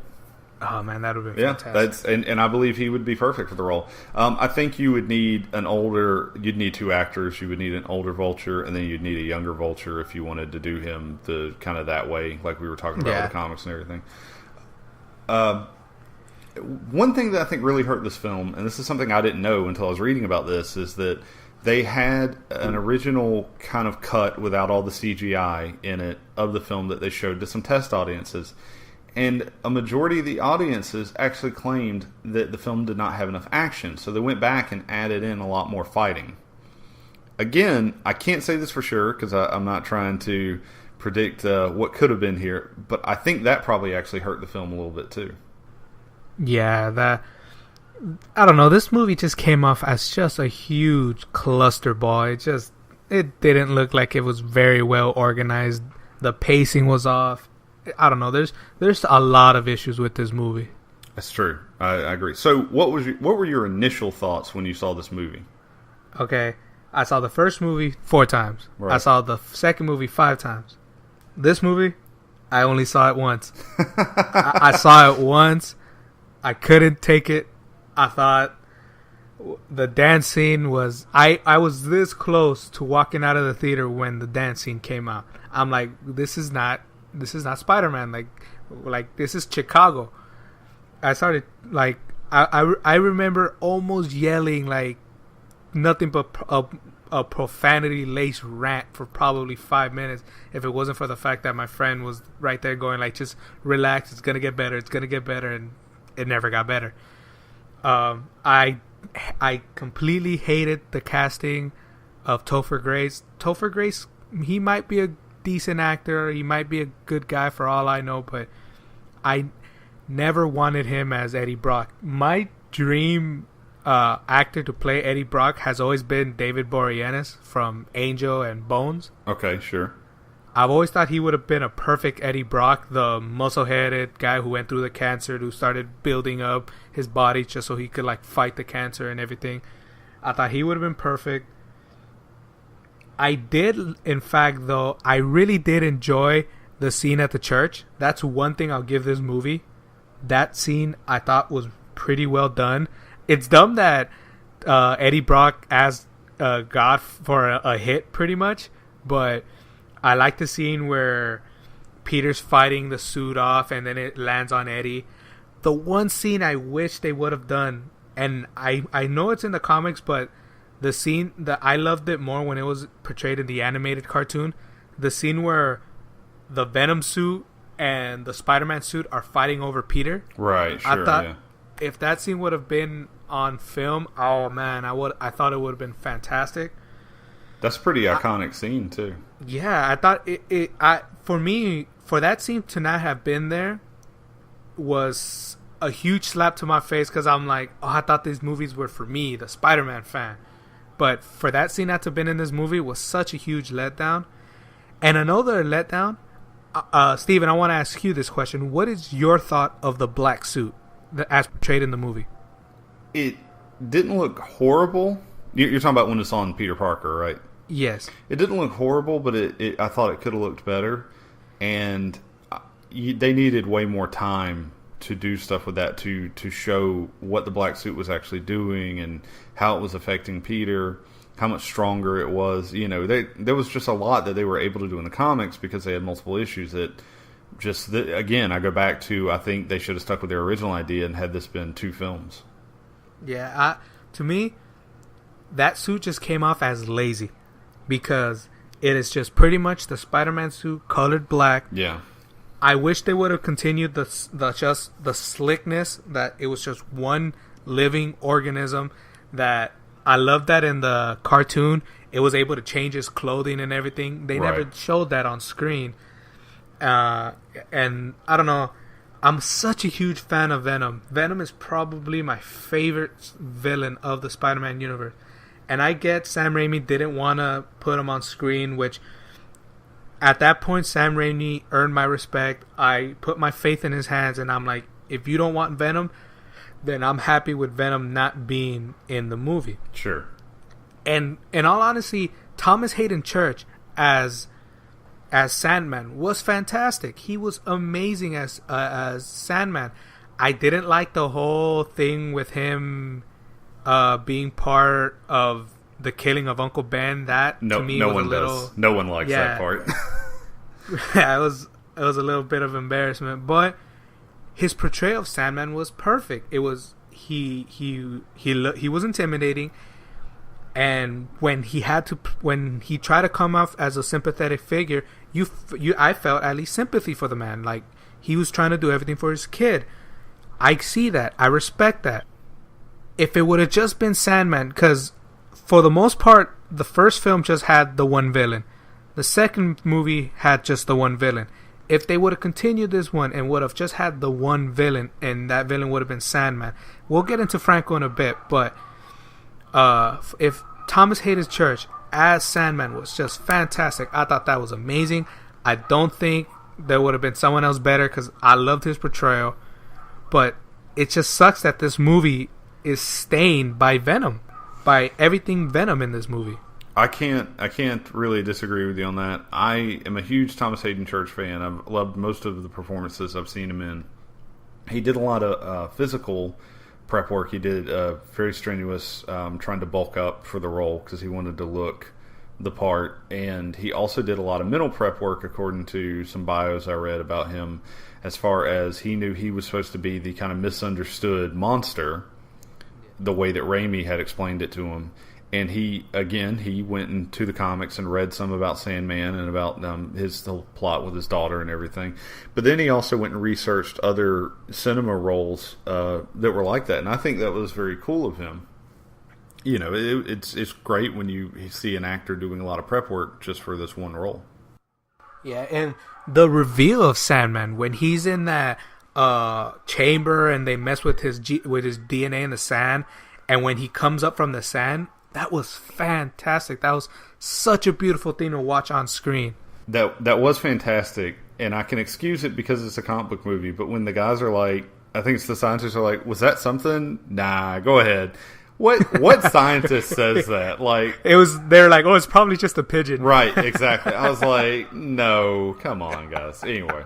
Oh man, that would have been fantastic. And I believe he would be perfect for the role. I think you would need you'd need 2 actors. You would need an older Vulture, and then you'd need a younger Vulture if you wanted to do him the kind of that way, like we were talking about with the comics and everything. One thing that I think really hurt this film, and this is something I didn't know until I was reading about this, is that they had an original kind of cut without all the CGI in it of the film that they showed to some test audiences. And a majority of the audiences actually claimed that the film did not have enough action, so they went back and added in a lot more fighting. Again, I can't say this for sure because I'm not trying to predict what could have been here, but I think that probably actually hurt the film a little bit too. Yeah, I don't know. This movie just came off as just a huge cluster ball. It didn't look like it was very well organized. The pacing was off. I don't know. There's a lot of issues with this movie. That's true. I agree. So, what were your initial thoughts when you saw this movie? Okay, I saw the first movie 4 times. Right. I saw the second movie 5 times. This movie, I only saw it once. I saw it once. I couldn't take it. I thought the dance scene was... I was this close to walking out of the theater when the dance scene came out. I'm like, this is not Spider-Man. Like this is Chicago. I started like I remember almost yelling like nothing but a profanity laced rant for probably 5 minutes if it wasn't for the fact that my friend was right there going like, just relax, it's gonna get better, and it never got better. I completely hated the casting of Topher Grace. Topher Grace, he might be a decent actor, he might be a good guy for all I know, but I never wanted him as Eddie Brock. My dream actor to play Eddie Brock has always been David Boreanaz from Angel and Bones. Okay, sure. I've always thought he would have been a perfect Eddie Brock, the muscle-headed guy who went through the cancer, who started building up his body just so he could like fight the cancer and everything. I thought he would have been perfect. I did, in fact, though, I really did enjoy the scene at the church. That's one thing I'll give this movie. That scene I thought was pretty well done. It's dumb that Eddie Brock asked God for a hit, pretty much, but I like the scene where Peter's fighting the suit off and then it lands on Eddie. The one scene I wish they would have done, and I know it's in the comics, but the scene that I loved it more when it was portrayed in the animated cartoon, the scene where the Venom suit and the Spider-Man suit are fighting over Peter. Right, sure. I thought if that scene would have been on film, oh man, I thought it would have been fantastic. That's a pretty iconic scene too. Yeah, I thought for me, for that scene to not have been there was a huge slap to my face because I'm like, oh, I thought these movies were for me, the Spider-Man fan. But for that scene not to have been in this movie was such a huge letdown. And another letdown, Steven, I want to ask you this question. What is your thought of the black suit as portrayed in the movie? It didn't look horrible. You're talking about when it's on Peter Parker, right? Yes. It didn't look horrible, but I thought it could have looked better. And they needed way more time to do stuff with that to show what the black suit was actually doing and how it was affecting Peter, how much stronger it was. You know, there was just a lot that they were able to do in the comics because they had multiple issues that again, I go back to, I think they should have stuck with their original idea and had this been 2 films. Yeah, to me, that suit just came off as lazy because it is just pretty much the Spider-Man suit colored black. Yeah. I wish they would have continued the slickness, that it was just one living organism. That I love that in the cartoon it was able to change his clothing and everything. They never showed that on screen. And I don't know, I'm such a huge fan of Venom. Venom is probably my favorite villain of the Spider-Man universe. And I get Sam Raimi didn't want to put him on screen, which at that point Sam Raimi earned my respect. I put my faith in his hands, and I'm like, if you don't want Venom, then I'm happy with Venom not being in the movie. Sure. And in all honesty, Thomas Hayden Church as Sandman was fantastic. He was amazing as Sandman. I didn't like the whole thing with him being part of the killing of Uncle Ben. That to me was a little. Does. No one likes that part. Yeah, it was a little bit of embarrassment, but his portrayal of Sandman was perfect. It was he was intimidating, and when he tried to come off as a sympathetic figure, I felt at least sympathy for the man. Like, he was trying to do everything for his kid. I see that. I respect that. If it would have just been Sandman, because for the most part, the first film just had the one villain. The second movie had just the one villain. If they would have continued this one and would have just had the one villain, and that villain would have been Sandman. We'll get into Franco in a bit, but if Thomas Hayden Church as Sandman was just fantastic, I thought that was amazing. I don't think there would have been someone else better because I loved his portrayal. But it just sucks that this movie is stained by Venom, by everything Venom in this movie. I can't really disagree with you on that. I am a huge Thomas Hayden Church fan. I've loved most of the performances I've seen him in. He did a lot of physical prep work. He did very strenuous, trying to bulk up for the role because he wanted to look the part. And he also did a lot of mental prep work, according to some bios I read about him, as far as he knew he was supposed to be the kind of misunderstood monster, the way that Raimi had explained it to him. And he went into the comics and read some about Sandman and about his whole plot with his daughter and everything. But then he also went and researched other cinema roles that were like that. And I think that was very cool of him. You know, it's great when you see an actor doing a lot of prep work just for this one role. Yeah, and the reveal of Sandman when he's in that chamber and they mess with his DNA in the sand, and when he comes up from the sand, that was fantastic. That was such a beautiful thing to watch on screen. That was fantastic, and I can excuse it because it's a comic book movie, but when the guys are like, I think it's the scientists are like, was that something? Nah, go ahead. What scientist says that? Like, they're like, oh, it's probably just a pigeon. Right, exactly. I was like, no, come on, guys. Anyway,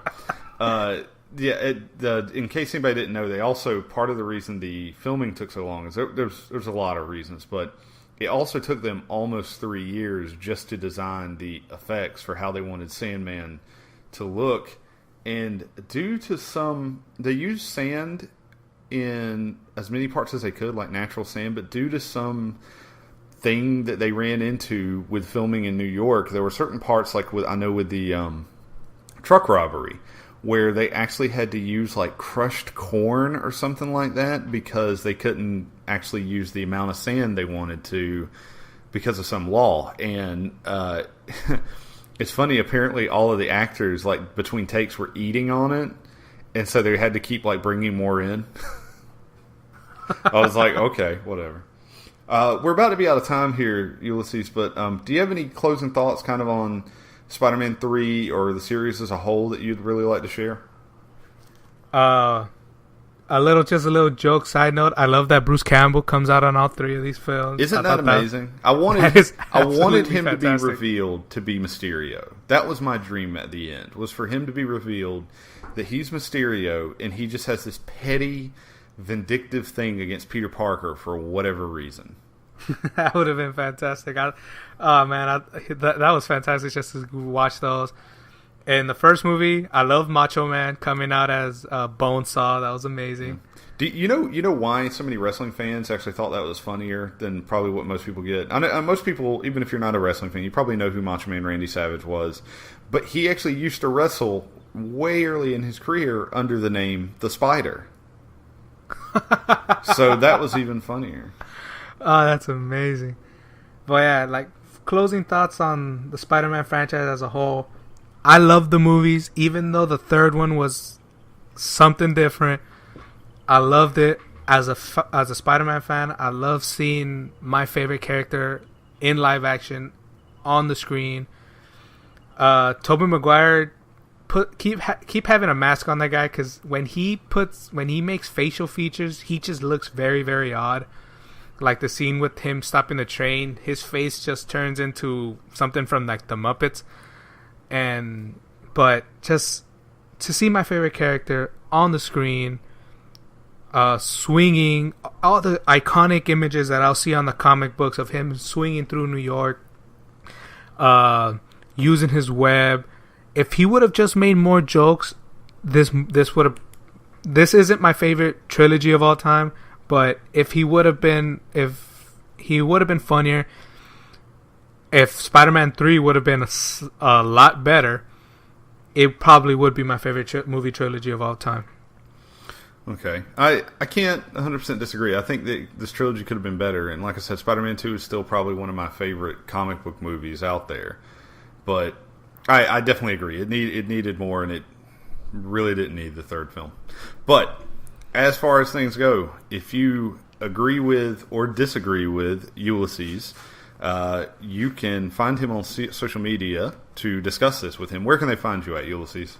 in case anybody didn't know, they also, part of the reason the filming took so long is there's a lot of reasons, but it also took them almost 3 years just to design the effects for how they wanted Sandman to look. And due to they used sand in as many parts as they could, like natural sand, but due to some thing that they ran into with filming in New York, there were certain parts, like with the truck robbery, where they actually had to use like crushed corn or something like that because they couldn't actually use the amount of sand they wanted to because of some law. And it's funny, apparently all of the actors, like between takes, were eating on it, and so they had to keep like bringing more in. I was like, okay, whatever. We're about to be out of time here, Ulysses, but do you have any closing thoughts kind of on Spider-Man 3 or the series as a whole that you'd really like to share? A little joke side note. I love that Bruce Campbell comes out on all 3 of these films. Isn't that amazing? I wanted him to be revealed to be Mysterio. That was my dream at the end, was for him to be revealed that he's Mysterio and he just has this petty, vindictive thing against Peter Parker for whatever reason. That would have been fantastic. That was fantastic just to watch those. In the first movie, I love Macho Man coming out as Bonesaw. That was amazing. Do you know why so many wrestling fans actually thought that was funnier than probably what most people get? I know, most people, even if you're not a wrestling fan, you probably know who Macho Man Randy Savage was. But he actually used to wrestle way early in his career under the name The Spider. So that was even funnier. Oh, that's amazing. But yeah, like, closing thoughts on the Spider-Man franchise as a whole. I love the movies, even though the third one was something different. I loved it as a Spider-Man fan. I love seeing my favorite character in live action on the screen. Tobey Maguire, keep having a mask on that guy, because when he makes facial features, he just looks very, very odd. Like the scene with him stopping the train, his face just turns into something from like the Muppets. But just to see my favorite character on the screen, swinging, all the iconic images that I'll see on the comic books of him swinging through New York, using his web. If he would have just made more jokes, this isn't my favorite trilogy of all time. But if he would have been funnier, if Spider-Man 3 would have been a lot better, it probably would be my favorite movie trilogy of all time. Okay. I can't 100% disagree. I think that this trilogy could have been better. And like I said, Spider-Man 2 is still probably one of my favorite comic book movies out there. But I definitely agree. It needed more, and it really didn't need the third film. But as far as things go, if you agree with or disagree with Ulysses, you can find him on social media to discuss this with him. Where can they find you at, Ulysses?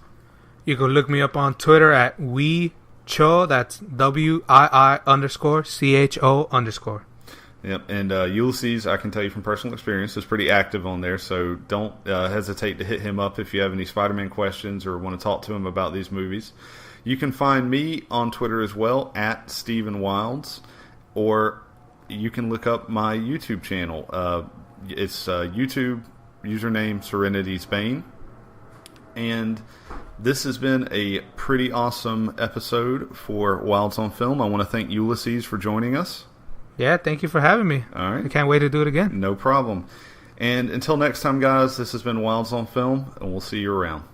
You can look me up on Twitter at WiiCho. That's WII_CHO_. Yep, and Ulysses, I can tell you from personal experience, is pretty active on there, so don't hesitate to hit him up if you have any Spider-Man questions or want to talk to him about these movies. You can find me on Twitter as well, at Stephen Wilds, or you can look up my YouTube channel. It's YouTube username Serenity Spain. And this has been a pretty awesome episode for Wilds on Film. I want to thank Ulysses for joining us. Yeah, thank you for having me. All right. I can't wait to do it again. No problem. And until next time, guys, this has been Wilds on Film, and we'll see you around.